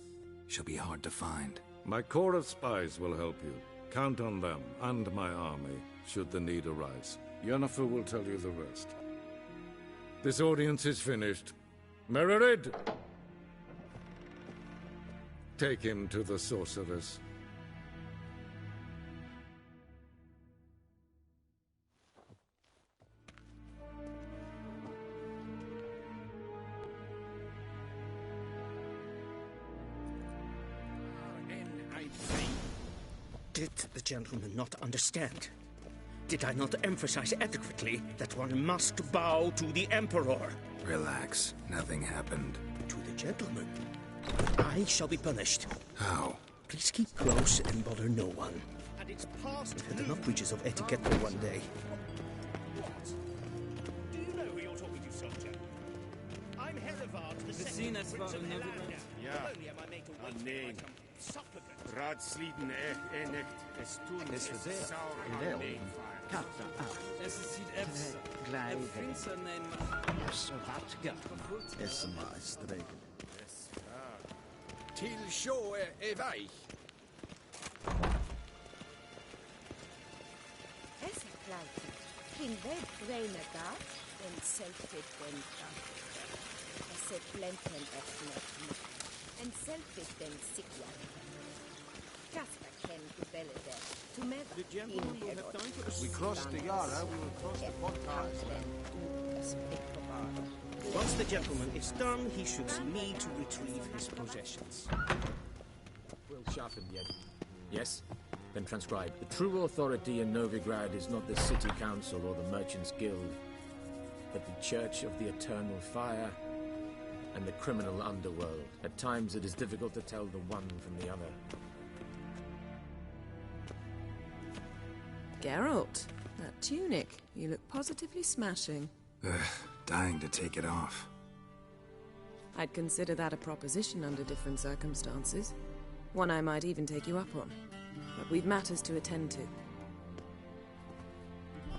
She'll be hard to find. My corps of spies will help you. Count on them, and my army, should the need arise. Yennefer will tell you the rest. This audience is finished. Mererid! Take him to the sorceress. Did the gentleman not understand? Did I not emphasize adequately that one must bow to the Emperor? Relax. Nothing happened. To the gentleman. I shall be punished. How? Please keep close and bother no one. And it's past. We've had enough breaches of etiquette for one day. Do you know who you're talking to, soldier? I'm Herivard, the second Prince of Helanda. Ja, Not only am I made to wait for nee. like a supplicant. Raadsleden echt. Es tun Es es verzeert. sauer En wel. aan nee. Kafta af. Es sieht efsa. Glij Finster neem. Så vart gammalt. SMS-streken. Till sjå är väg. Essa planta, quem vem reina en selfit den essa planten efnet, en selfit den sikla. Kasper ken kubelle der, to meva. The gentleman will have time for We crossed the Yara, we will cross the Pontage. Once the gentleman is done, he should see me to retrieve his possessions. Well sharpened yet. Yes? Then transcribe. The true authority in Novigrad is not the city council or the merchants' guild, but the Church of the Eternal Fire and the criminal underworld. At times it is difficult to tell the one from the other. Geralt, that tunic. You look positively smashing. Ugh, dying to take it off. I'd consider that a proposition under different circumstances. One I might even take you up on. But we've matters to attend to.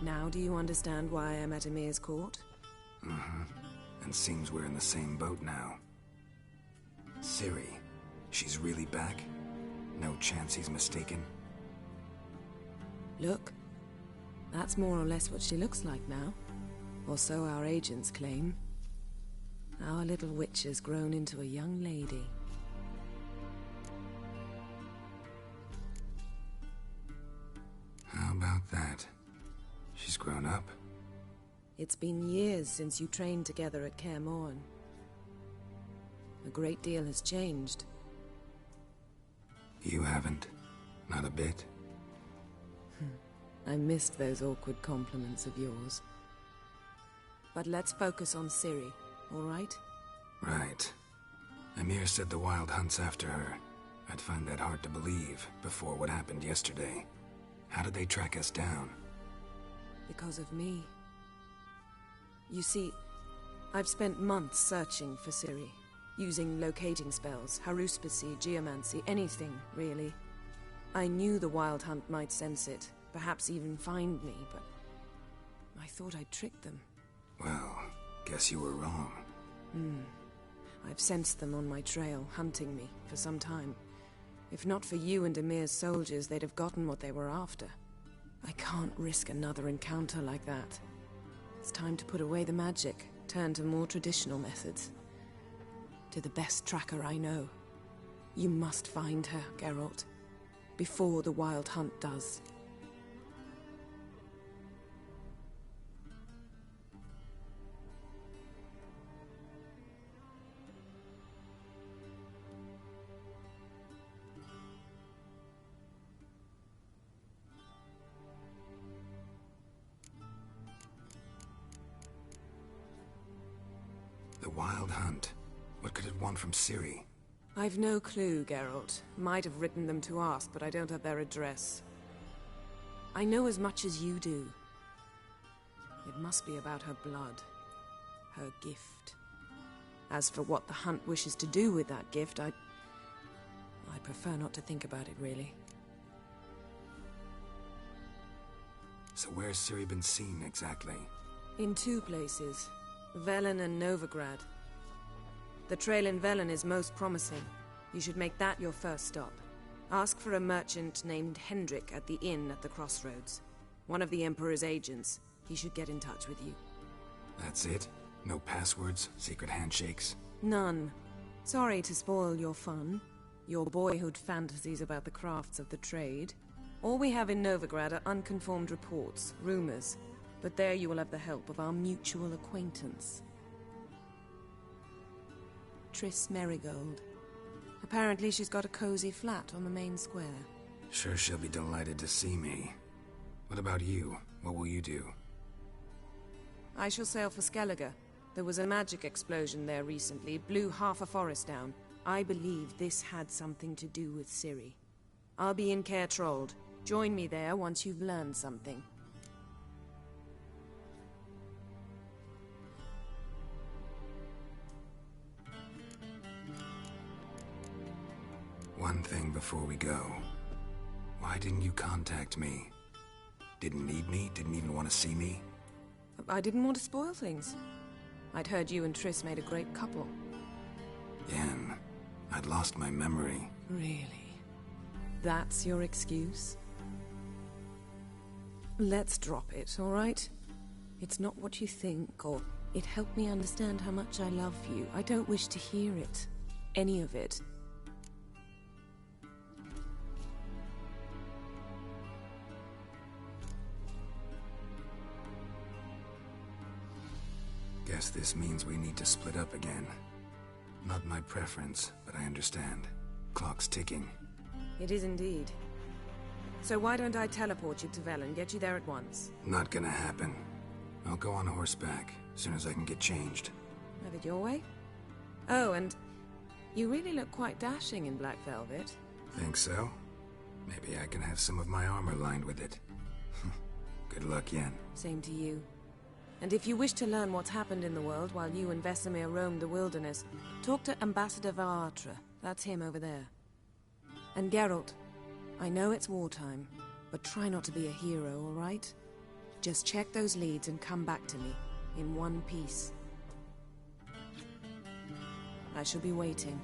Now do you understand why I'm at Emir's court? Mm-hmm. And seems we're in the same boat now. Ciri, she's really back? No chance he's mistaken? Look, that's more or less what she looks like now. Or so our agents claim. Our little witch has grown into a young lady. How about that? She's grown up. It's been years since you trained together at Kaer Morhen. A great deal has changed. You haven't. Not a bit. I missed those awkward compliments of yours. But let's focus on Ciri, all right? Right. Emir said the Wild Hunt's after her. I'd find that hard to believe before what happened yesterday. How did they track us down? Because of me. You see, I've spent months searching for Ciri, using locating spells, haruspicy, geomancy, anything, really. I knew the Wild Hunt might sense it, perhaps even find me, but I thought I'd tricked them. Well, guess you were wrong. I've sensed them on my trail, hunting me, for some time. If not for you and Emir's soldiers, they'd have gotten what they were after. I can't risk another encounter like that. It's time to put away the magic, turn to more traditional methods. To the best tracker I know. You must find her, Geralt. Before the Wild Hunt does. The Wild Hunt. What could it want from Ciri? I've no clue, Geralt. Might have written them to ask, but I don't have their address. I know as much as you do. It must be about her blood. Her gift. As for what the Hunt wishes to do with that gift, I'd prefer not to think about it, really. So where's Ciri been seen, exactly? In two places. Velen and Novigrad. The trail in Velen is most promising. You should make that your first stop. Ask for a merchant named Hendrik at the inn at the crossroads. One of the Emperor's agents. He should get in touch with you. That's it? No passwords? Secret handshakes? None. Sorry to spoil your fun. your boyhood fantasies about the crafts of the trade. All we have in Novigrad are unconfirmed reports, rumors. But there you will have the help of our mutual acquaintance. Triss Merigold. Apparently she's got a cozy flat on the main square. Sure she'll be delighted to see me. What about you? What will you do? I shall sail for Skellige. There was a magic explosion there recently, blew half a forest down. I believe this had something to do with Ciri. I'll be in Caer Trold. Join me there once you've learned something. One thing before we go. Why didn't you contact me? Didn't need me? Didn't even want to see me? I didn't want to spoil things. I'd heard you and Triss made a great couple. Yen, I'd lost my memory. Really? That's your excuse? Let's drop it, all right? It's not what you think, or it helped me understand how much I love you. I don't wish to hear it. Any of it. Guess this means we need to split up again. Not my preference, but I understand. Clock's ticking. It is indeed. So why don't I teleport you to Velen, get you there at once? Not gonna happen. I'll go on horseback, as soon as I can get changed. Have it your way? Oh, and you really look quite dashing in black velvet. Think so? Maybe I can have some of my armor lined with it. Good luck, Yen. Same to you. And if you wish to learn what's happened in the world while you and Vesemir roamed the wilderness, talk to Ambassador Varatra. That's him over there. And Geralt, I know it's wartime, but try not to be a hero, all right? Just check those leads and come back to me, in one piece. I shall be waiting.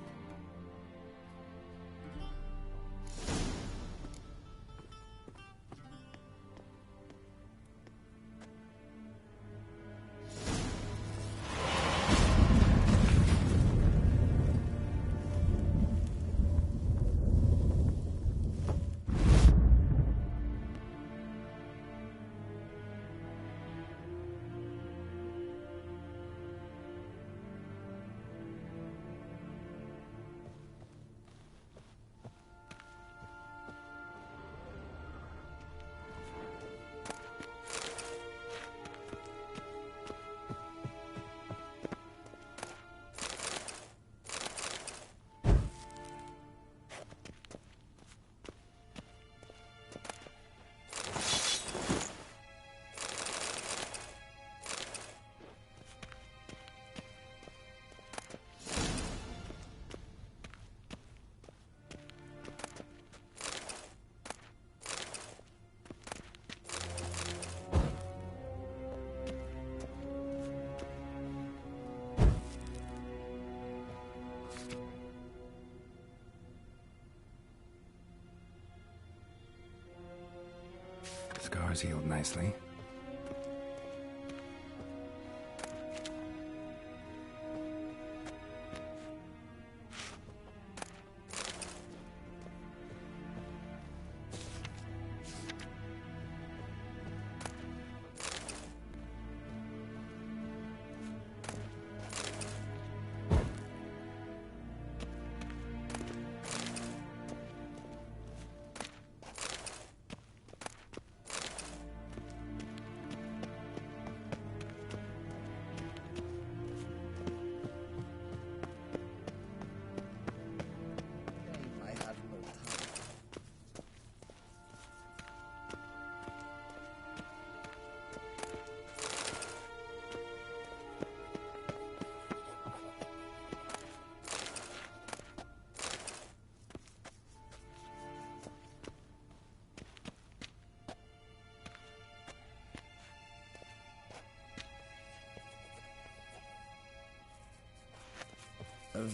Scars healed nicely.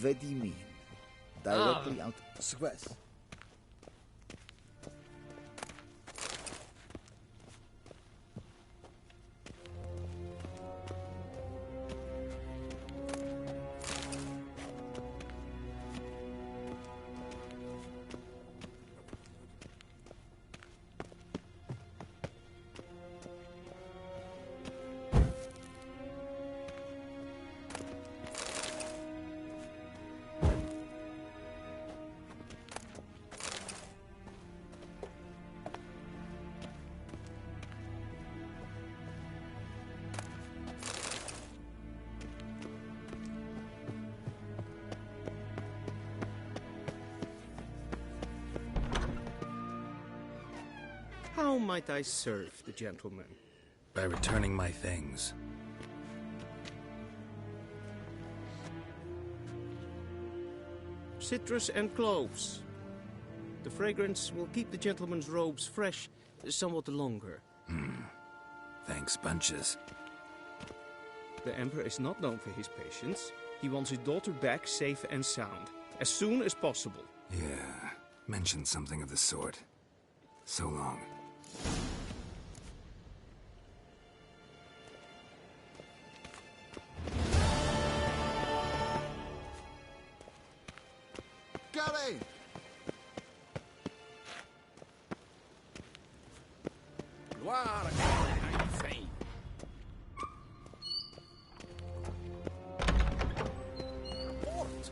What do you mean? Directly out Squest. How might I serve the gentleman? By returning my things. Citrus and cloves. The fragrance will keep the gentleman's robes fresh somewhat longer. Thanks, bunches. The Emperor is not known for his patience. He wants his daughter back safe and sound, as soon as possible. Yeah, mentioned something of the sort. So long. Gary! Gloire, fame. Port.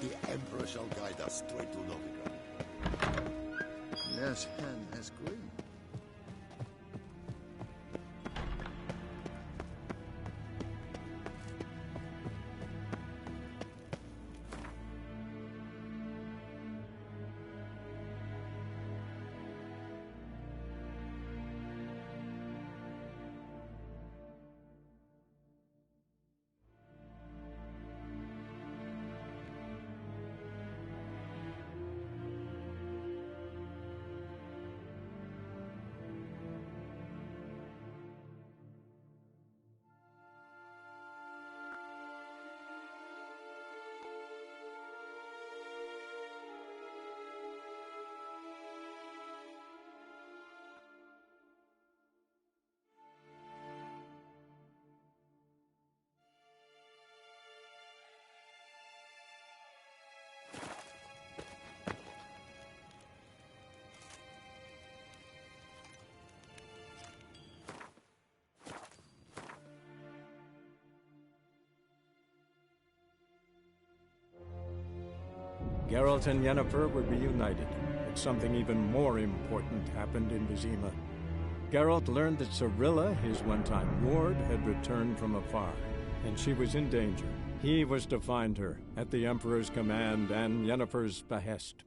The Emperor shall guide us straight to Novigrad. Yes, hen has green. Geralt and Yennefer were reunited, but something even more important happened in Vizima. Geralt learned that Cirilla, his one-time ward, had returned from afar, and she was in danger. He was to find her, at the Emperor's command and Yennefer's behest.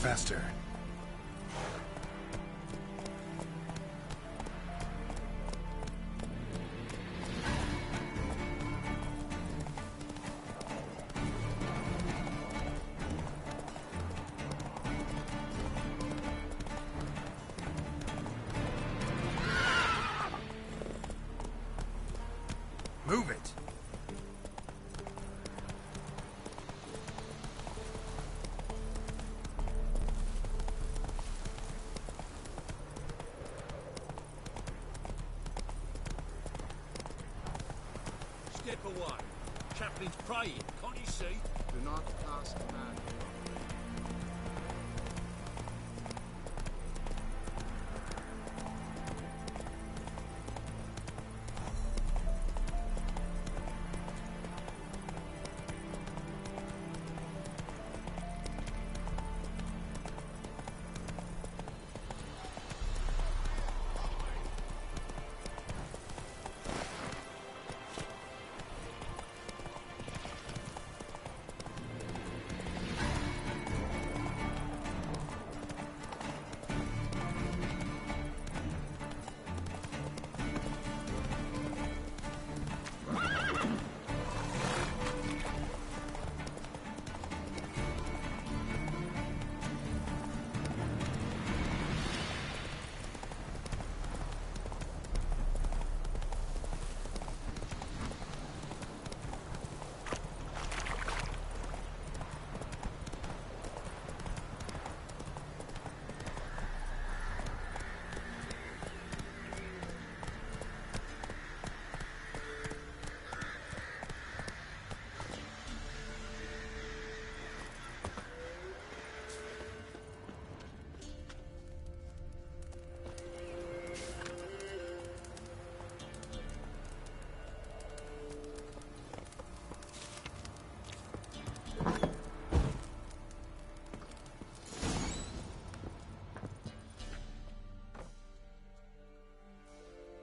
Faster. Move it. Step away. Chaplain's praying, can't you see? Do not cast man.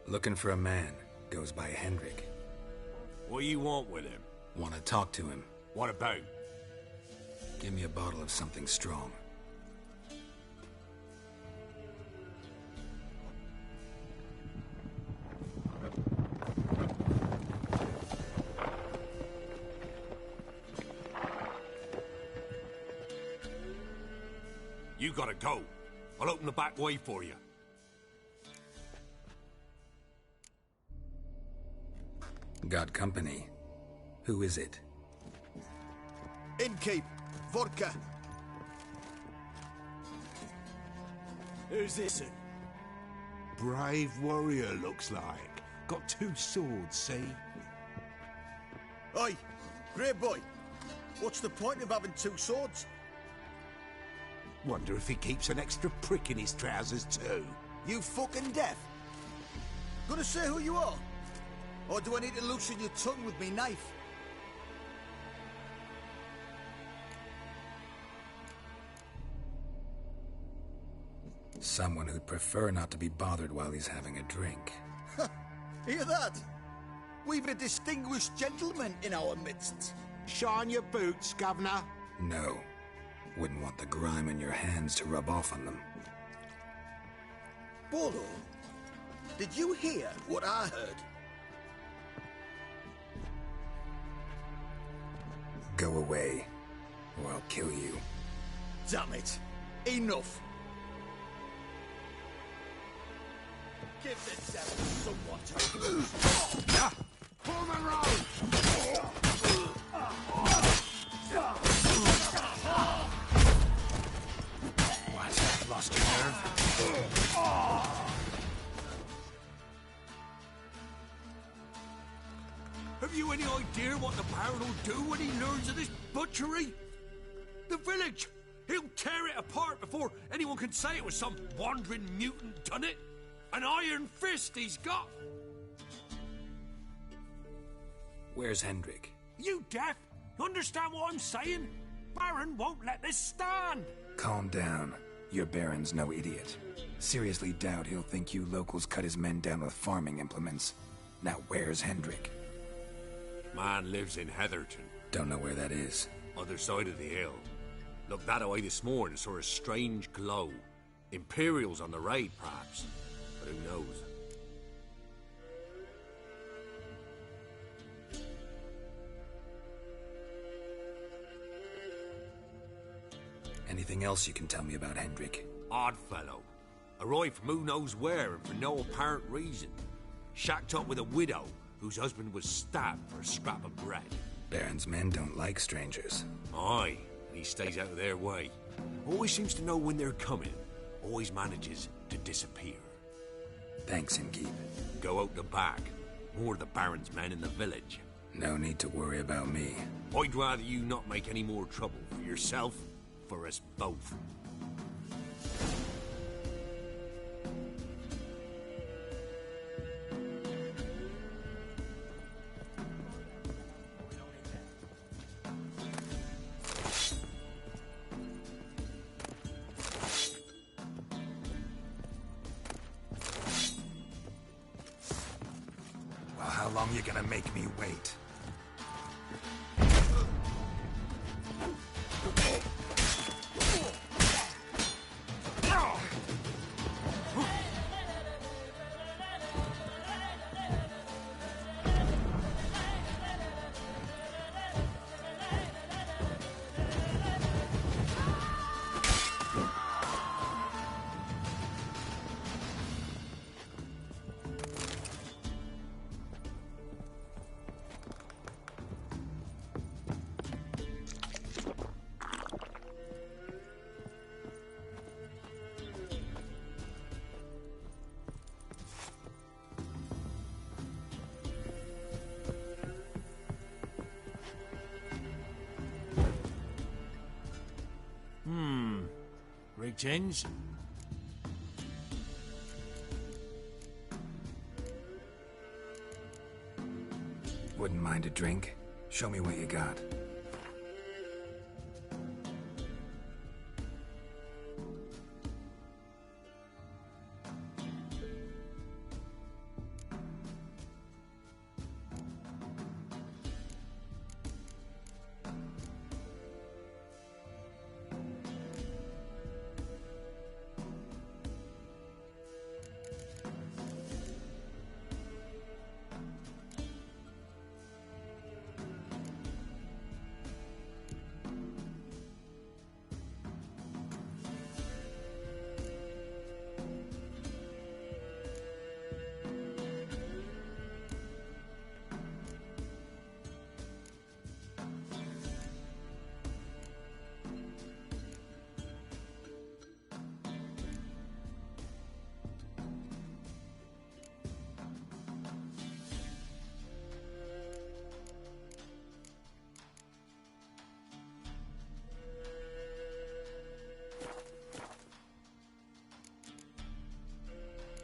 Looking for a man. Goes by Hendrik. What do you want with him? Want to talk to him. What about? Give me a bottle of something strong. You gotta go. I'll open the back way for you. Got company. Who is it? Innkeep. Vodka. Who's this? Brave warrior, looks like. Got 2 swords, see? Oi, grey boy. What's the point of having 2 swords? Wonder if he keeps an extra prick in his trousers too. You fucking deaf? Gonna say who you are? Or do I need to loosen your tongue with me knife? Someone who'd prefer not to be bothered while he's having a drink. Hear that? We've a distinguished gentleman in our midst. Shine your boots, governor. No. Wouldn't want the grime in your hands to rub off on them. Bolo, did you hear what I heard? Go away, or I'll kill you. Damn it. Enough. Give the devil somewhat to lose. Pull the road! What? Lost your nerve? Have you any idea what the Baron will do when he learns of this butchery? The village! He'll tear it apart before anyone can say it was some wandering mutant done it. An iron fist he's got! Where's Hendrik? You deaf? Understand what I'm saying? Baron won't let this stand! Calm down. Your Baron's no idiot. Seriously doubt he'll think you locals cut his men down with farming implements. Now where's Hendrik? Man lives in Heatherton. Don't know where that is. Other side of the hill. Looked that away this morning, saw a strange glow. Imperials on the raid, perhaps. But who knows? Anything else you can tell me about Hendrik? Odd fellow. Arrived from who knows where and for no apparent reason. Shacked up with a widow whose husband was stabbed for a scrap of bread. Baron's men don't like strangers. Aye, and he stays out of their way. Always seems to know when they're coming. Always manages to disappear. Thanks, Innkeep. Go out the back. More of the Baron's men in the village. No need to worry about me. I'd rather you not make any more trouble for yourself, for us both. Well, how long you gonna make me wait? Greetings. Wouldn't mind a drink? Show me what you got.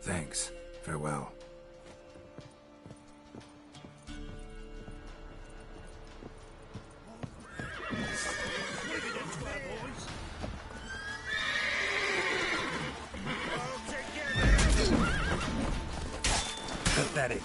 Thanks. Farewell. Pathetic.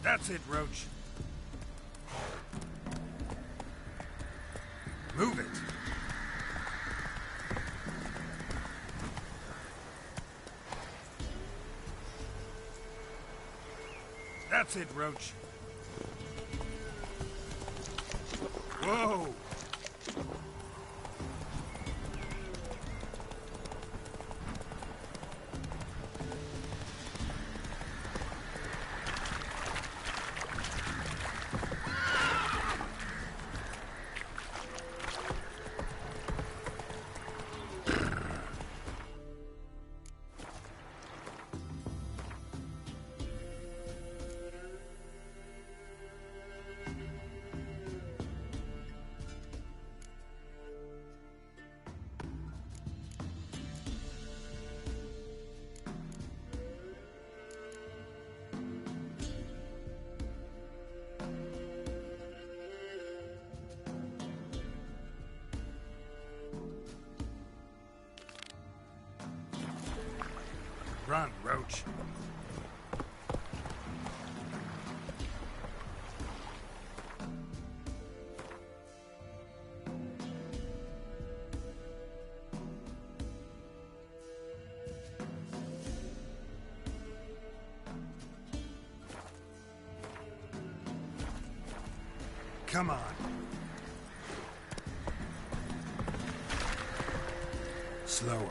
That's it, Roach. Move it. That's it, Roach. Whoa! Run, Roach. Come on. Slower.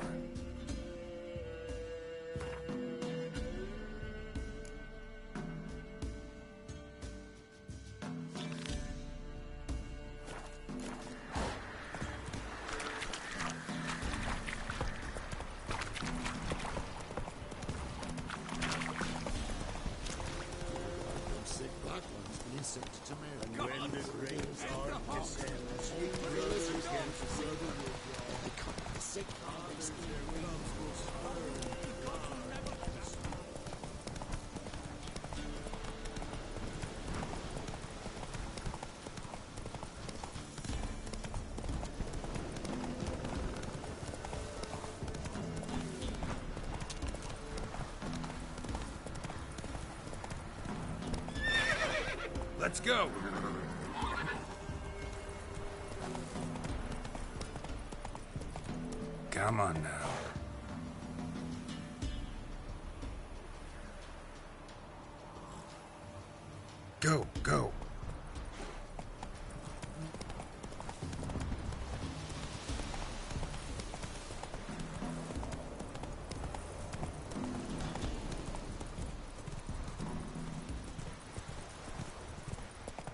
Let's go! Come on now. Go, go.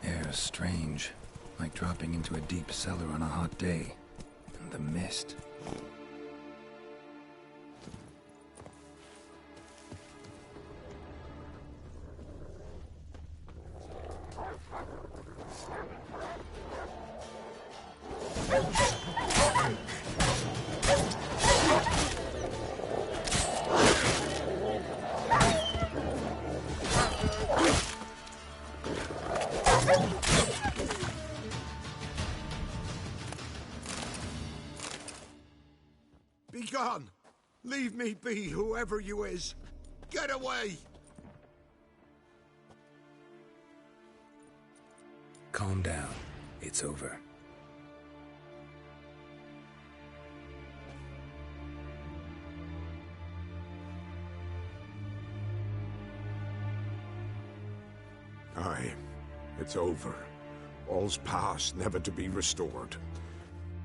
Air's strange, like dropping into a deep cellar on a hot day. And the mist. Be gone! Leave me be, whoever you is! Get away! Calm down. It's over. Aye, it's over. All's past, never to be restored.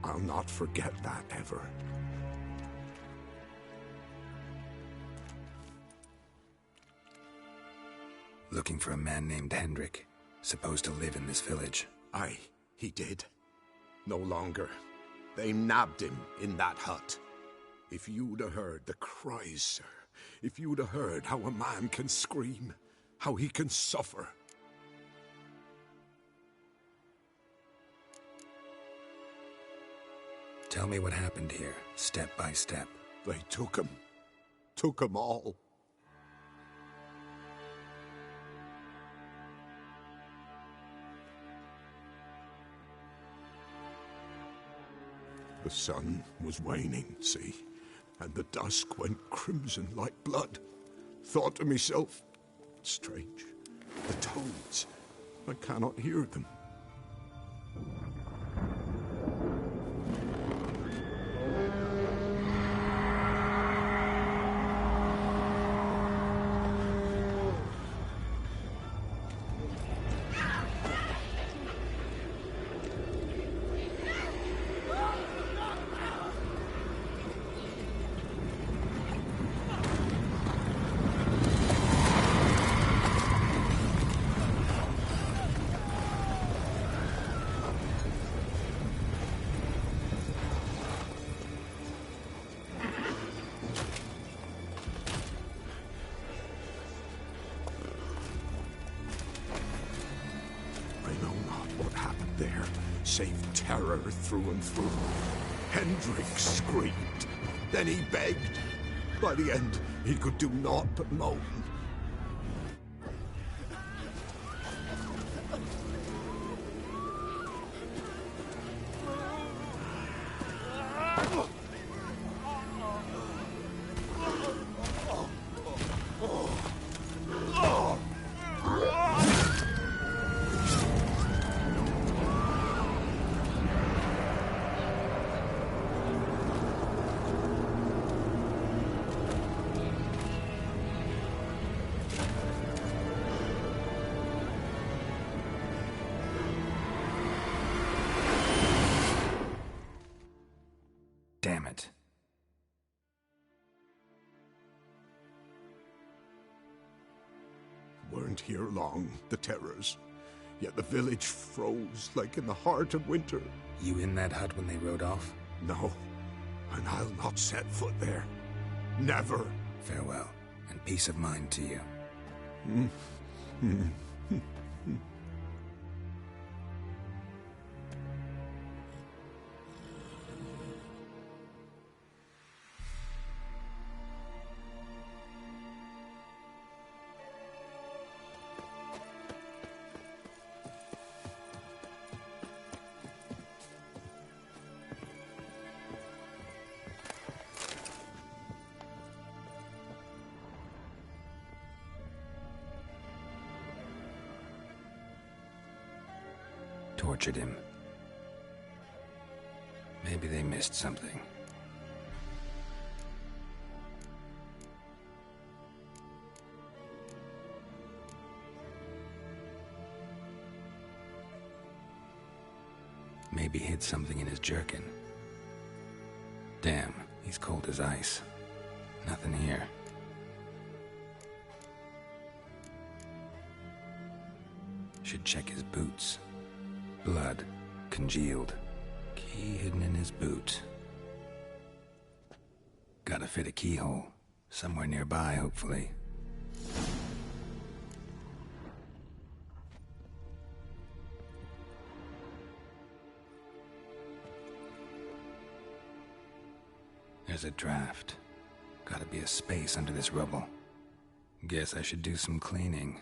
I'll not forget that ever. Looking for a man named Hendrik, supposed to live in this village. Aye, he did. No longer. They nabbed him in that hut. If you'd have heard the cries, sir. If you'd have heard how a man can scream, how he can suffer. Tell me what happened here, step by step. They took him. Took him all. The sun was waning, see, and the dusk went crimson like blood. Thought to myself, strange, the codes. I cannot hear them. Save terror through and through. Hendrik screamed. Then he begged. By the end, he could do naught but moan. Damn it. Weren't here long, the terrors. Yet the village froze like in the heart of winter. You in that hut when they rode off? No, and I'll not set foot there. Never. Farewell, and peace of mind to you. Tortured him. Maybe they missed something. Maybe hid something in his jerkin. Damn, he's cold as ice. Nothing here. Should check his boots. Blood, congealed. Key hidden in his boot. Gotta fit a keyhole. Somewhere nearby, hopefully. There's a draft. Gotta be a space under this rubble. Guess I should do some cleaning.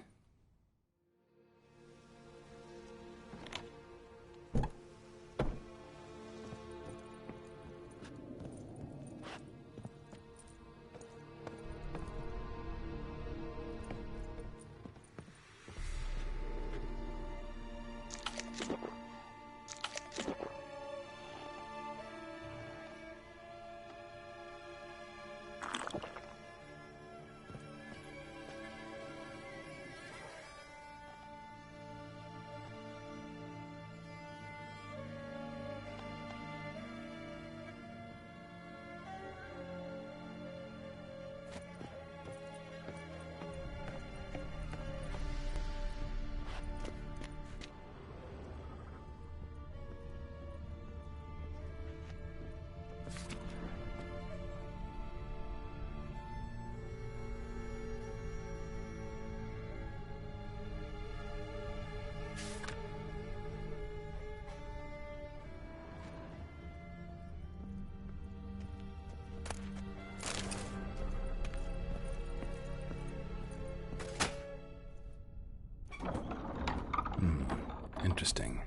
Interesting.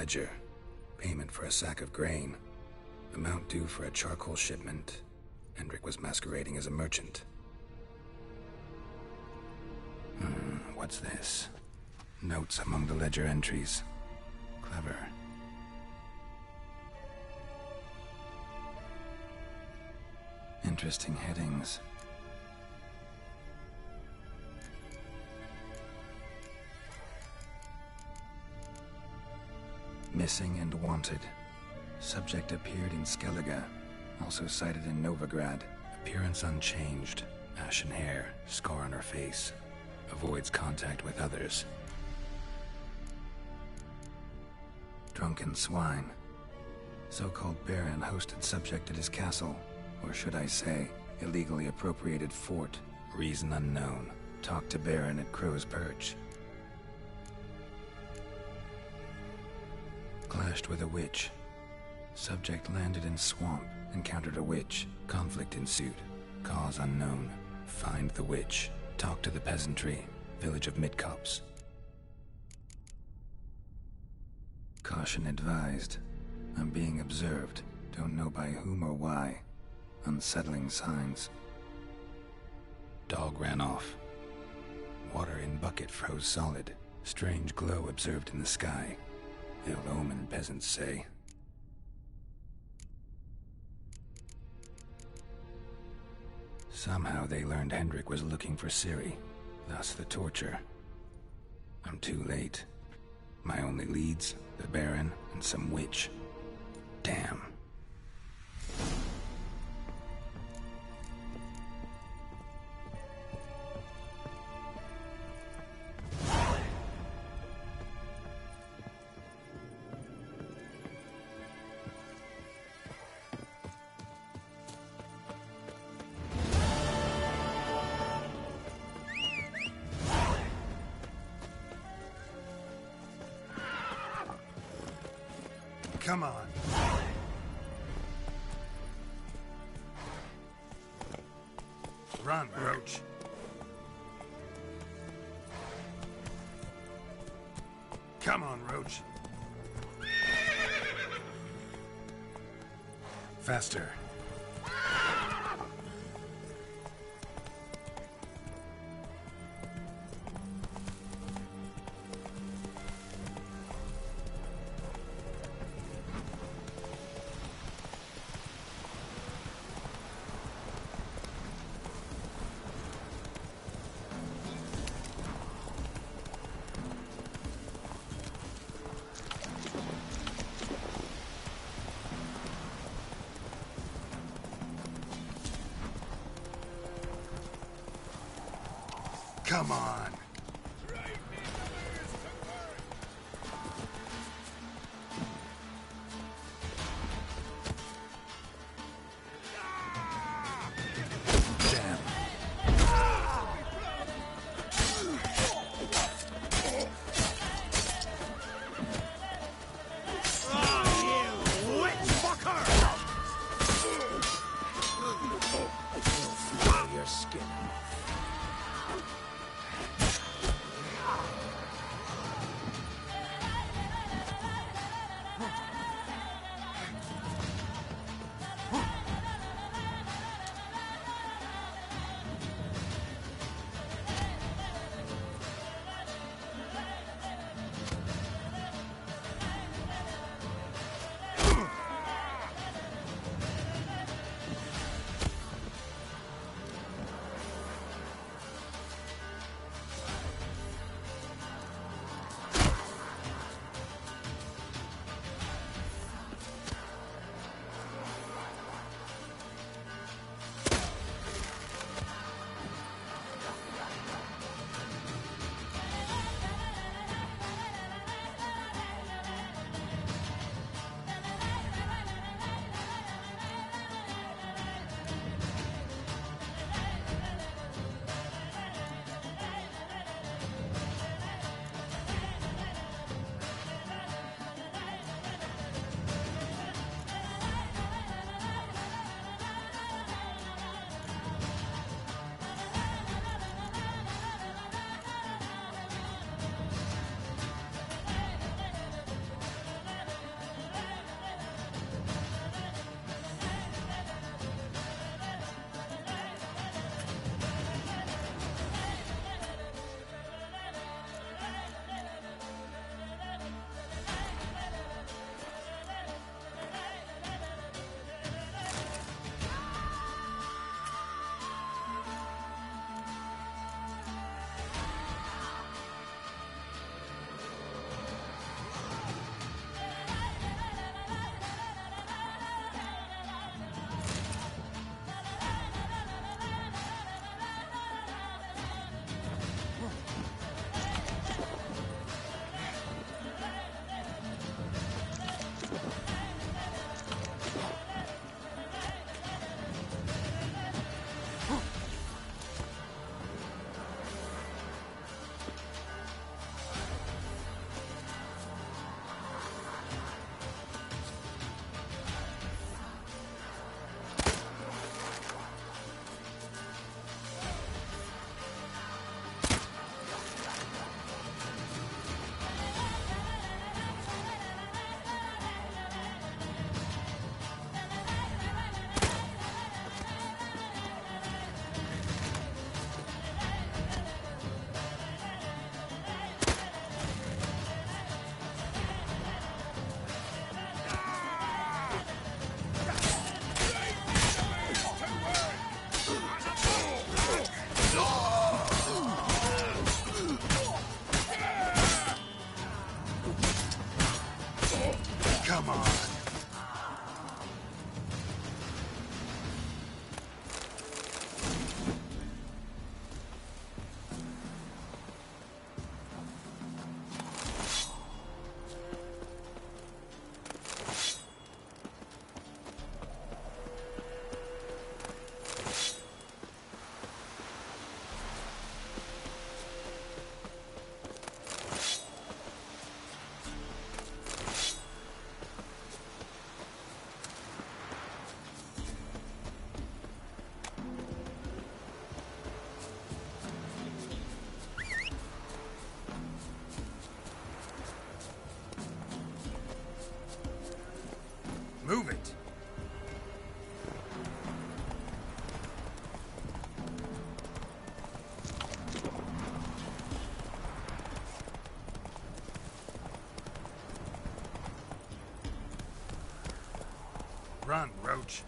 ledger. Payment for a sack of grain. Amount due for a charcoal shipment. Hendrik was masquerading as a merchant. What's this? Notes among the ledger entries. Clever. Interesting headings. Missing and wanted. Subject appeared in Skellige. Also sighted in Novigrad. Appearance unchanged. Ashen hair. Scar on her face. Avoids contact with others. Drunken swine. So-called Baron hosted subject at his castle. Or should I say, illegally appropriated fort. Reason unknown. Talked to Baron at Crow's Perch. Clashed with a witch. Subject landed in swamp. Encountered a witch. Conflict ensued. Cause unknown. Find the witch. Talk to the peasantry. Village of Midcopse. Caution advised. I'm being observed. Don't know by whom or why. Unsettling signs. Dog ran off. Water in bucket froze solid. Strange glow observed in the sky. Ill omen, peasants say. Somehow they learned Hendrik was looking for Ciri. Thus the torture. I'm too late. My only leads, the Baron and some witch. Damn. Come on. Run, Roach. Come on, Roach. Faster. Come on. Your skin off. cockroach.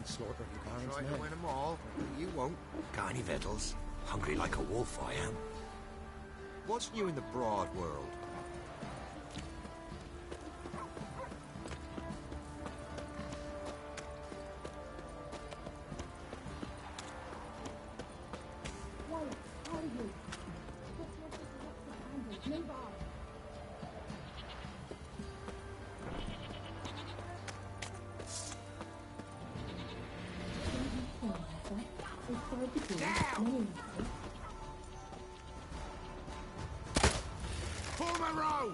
Slaughter try to win them all. You won't. Got any victuals? Hungry like a wolf, I am. What's new in the broad world? Form a row!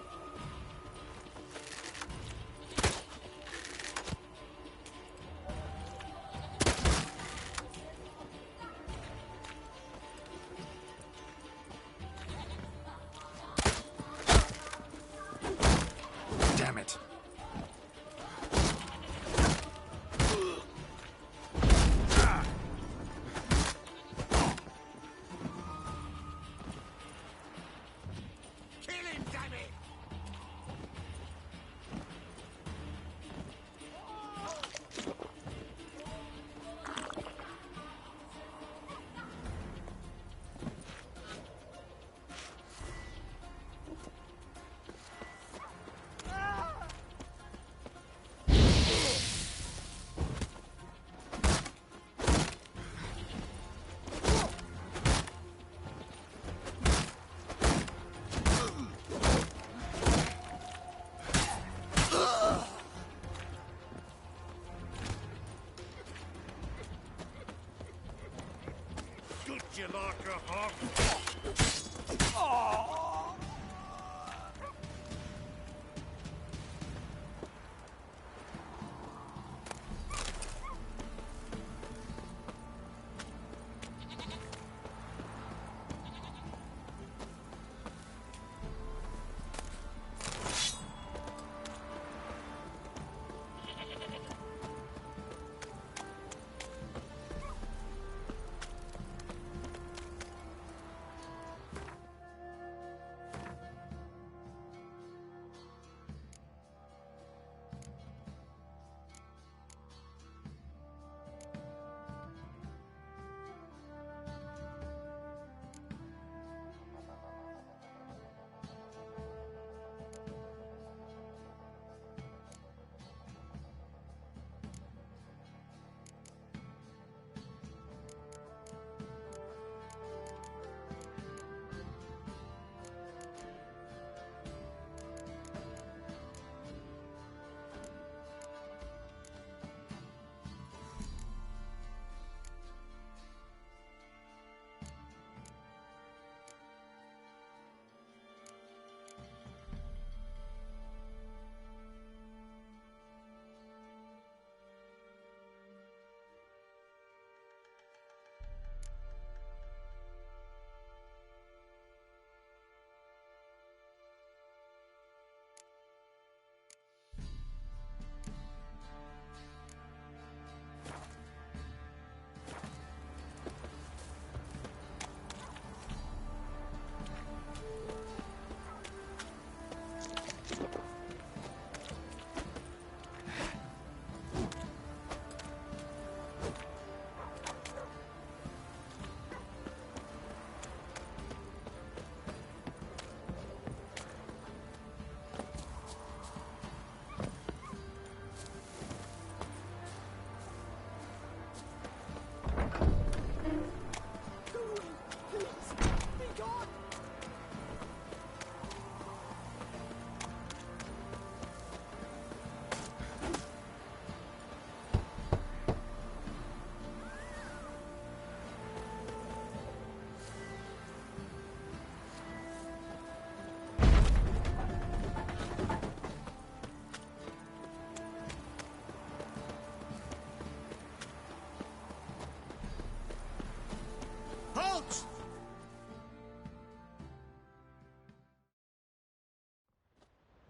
Damn it. You like a hog?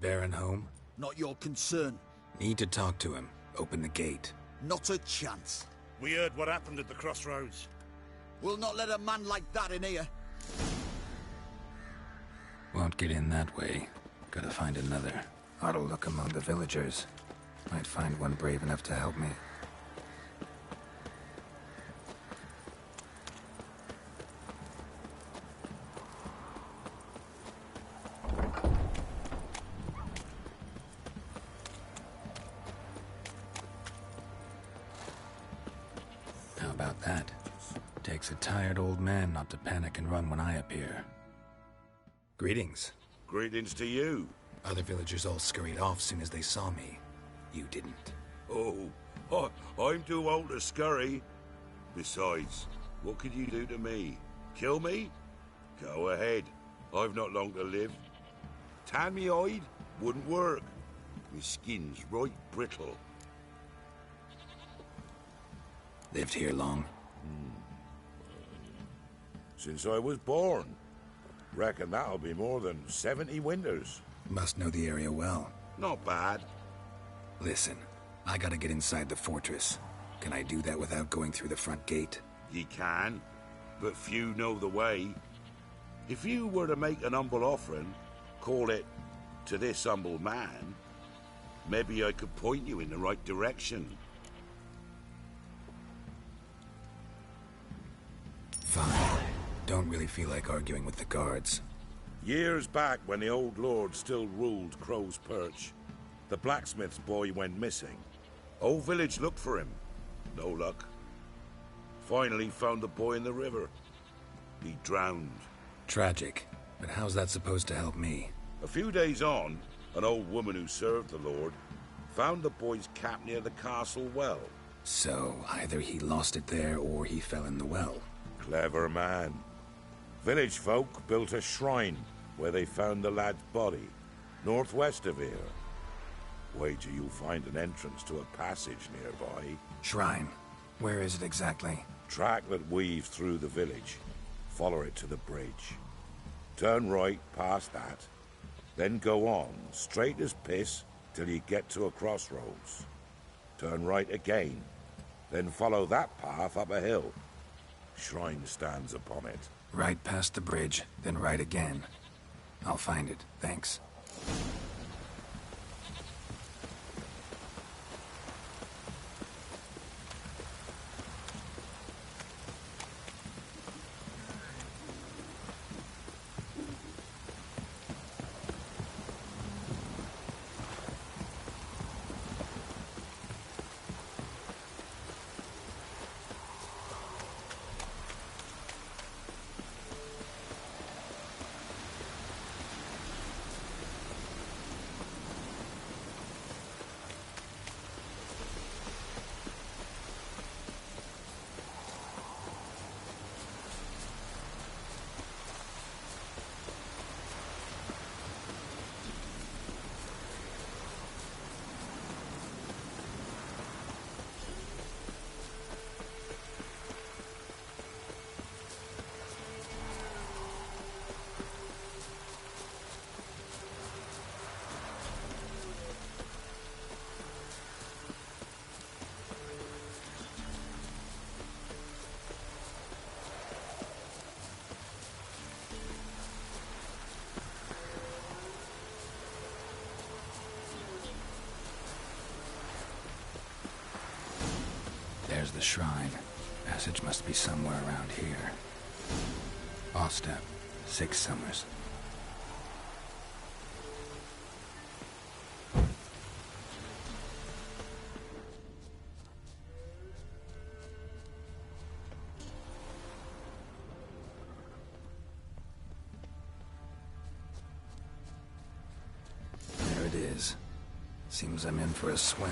Baron home? Not your concern. Need to talk to him. Open the gate. Not a chance. We heard what happened at the crossroads. We'll not let a man like that in here. Won't get in that way. Gotta find another. Ought to look among the villagers. Might find one brave enough to help me. How about that? Takes a tired old man not to panic and run when I appear. Greetings. Greetings to you. Other villagers all scurried off soon as they saw me. You didn't. Oh, I'm too old to scurry. Besides, what could you do to me? Kill me? Go ahead. I've not long to live. Tan me hide? Wouldn't work. My skin's right brittle. Lived here long? Since I was born. Reckon that'll be more than 70 winters. Must know the area well. Not bad. Listen, I gotta get inside the fortress. Can I do that without going through the front gate? Ye can, but few know the way. If you were to make an humble offering, call it, to this humble man, maybe I could point you in the right direction. Fine. Don't really feel like arguing with the guards. Years back, when the old lord still ruled Crow's Perch, the blacksmith's boy went missing. Whole village looked for him. No luck. Finally found the boy in the river. He drowned. Tragic. But how's that supposed to help me? A few days on, an old woman who served the lord found the boy's cap near the castle well. So, either he lost it there or he fell in the well. Clever man. Village folk built a shrine where they found the lad's body, northwest of here. Wager you'll find an entrance to a passage nearby. Shrine? Where is it exactly? Track that weaves through the village. Follow it to the bridge. Turn right past that. Then go on, straight as piss, till you get to a crossroads. Turn right again. Then follow that path up a hill. Shrine stands upon it. Right past the bridge, then right again. I'll find it, thanks. There's the shrine. Passage must be somewhere around here. Off step. 6 summers. There it is. Seems I'm in for a swim.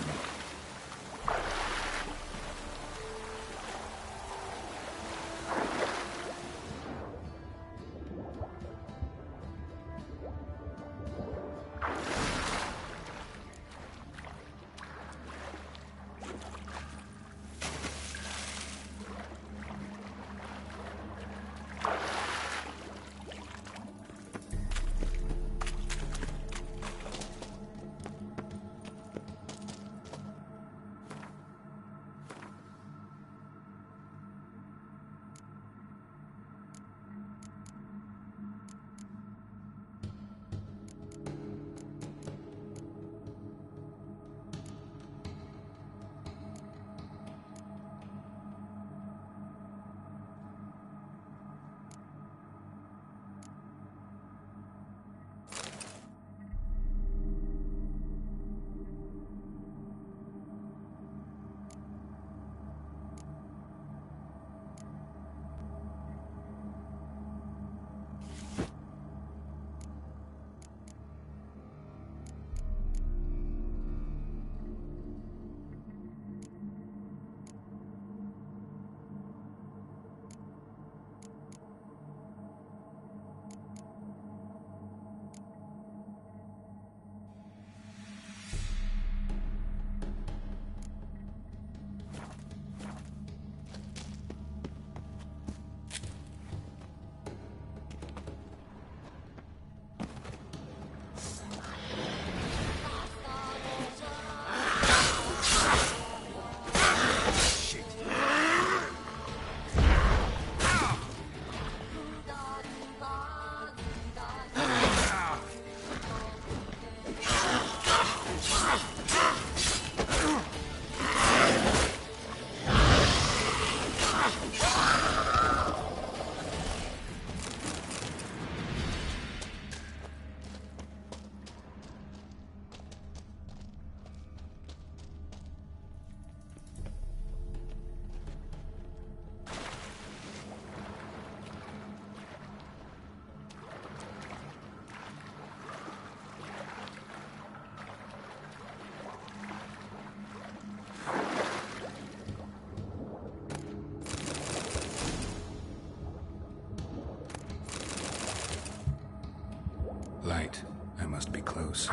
Light. I must be close.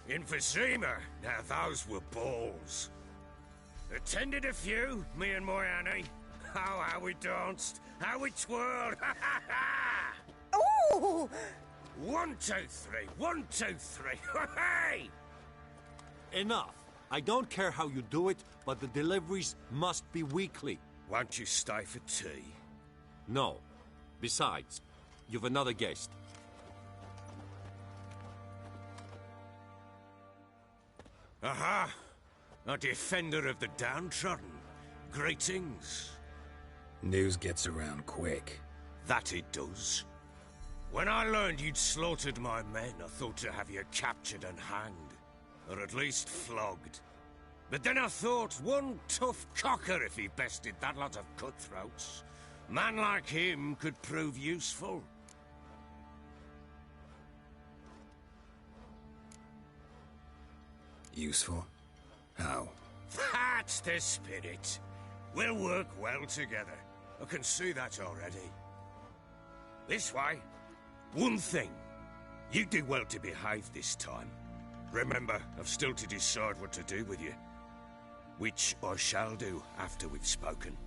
Emphysema. Now those were balls. Attended a few, me and my Annie. Oh, how we danced, how we twirled. Ooh! 1, 2, 3. 1, 2, 3. Hey! Enough. I don't care how you do it, but the deliveries must be weekly. Won't you stay for tea? No. Besides, you've another guest. Aha! A defender of the downtrodden. Greetings. News gets around quick. That it does. When I learned you'd slaughtered my men, I thought to have you captured and hanged. Or at least flogged. But then I thought, one tough cocker if he bested that lot of cutthroats. Man like him could prove useful. Useful? How? That's the spirit. We'll work well together. I can see that already. This way. One thing. You do well to behave this time. Remember, I've still to decide what to do with you. Which I shall do after we've spoken.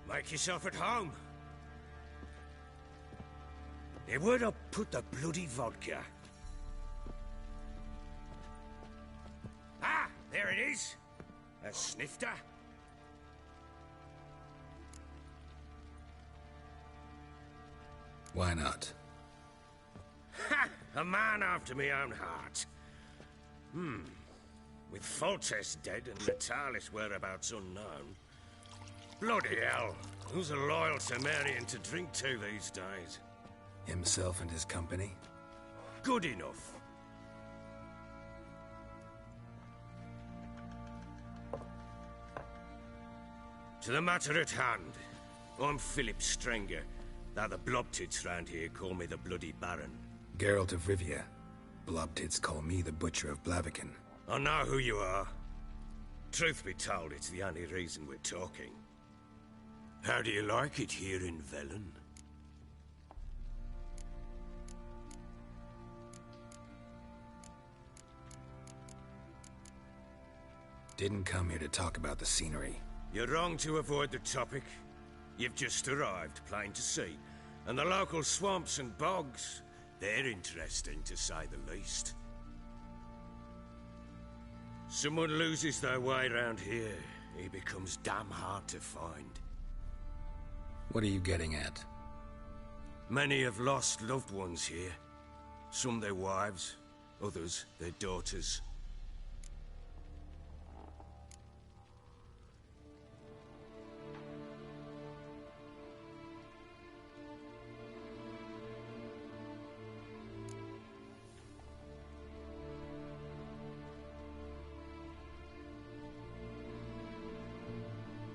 Make yourself at home. Now, where'd I put the bloody vodka? Ah, there it is. A snifter. Why not? Ha! A man after my own heart. With Foltest dead and Natalis' whereabouts unknown. Bloody hell. Who's a loyal Temerian to drink to these days? Himself and his company? Good enough. To the matter at hand. I'm Philip Strenger. Though the Blobtits round here call me the Bloody Baron. Geralt of Rivia. Blobtits call me the Butcher of Blaviken. I know who you are. Truth be told, it's the only reason we're talking. How do you like it here in Velen? Didn't come here to talk about the scenery. You're wrong to avoid the topic. You've just arrived, plain to see. And the local swamps and bogs, they're interesting to say the least. Someone loses their way around here, he becomes damn hard to find. What are you getting at? Many have lost loved ones here. Some their wives, others their daughters.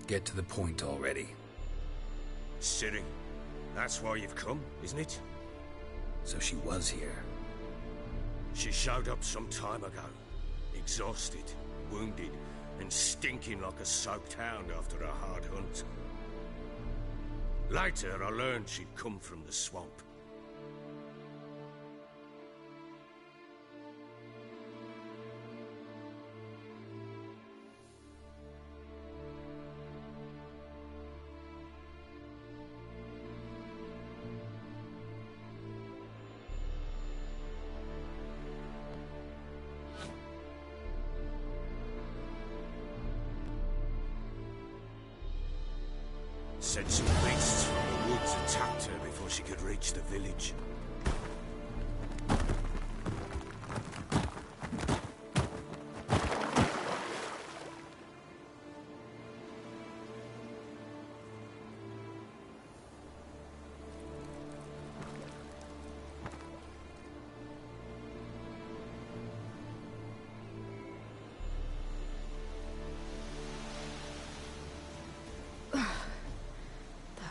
Get to the point already. Ciri, that's why you've come, isn't it? So she was here. She showed up some time ago. Exhausted, wounded, and stinking like a soaked hound after a hard hunt. Later, I learned she'd come from the swamp. Said some beasts from the woods attacked her before she could reach the village.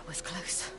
Was close.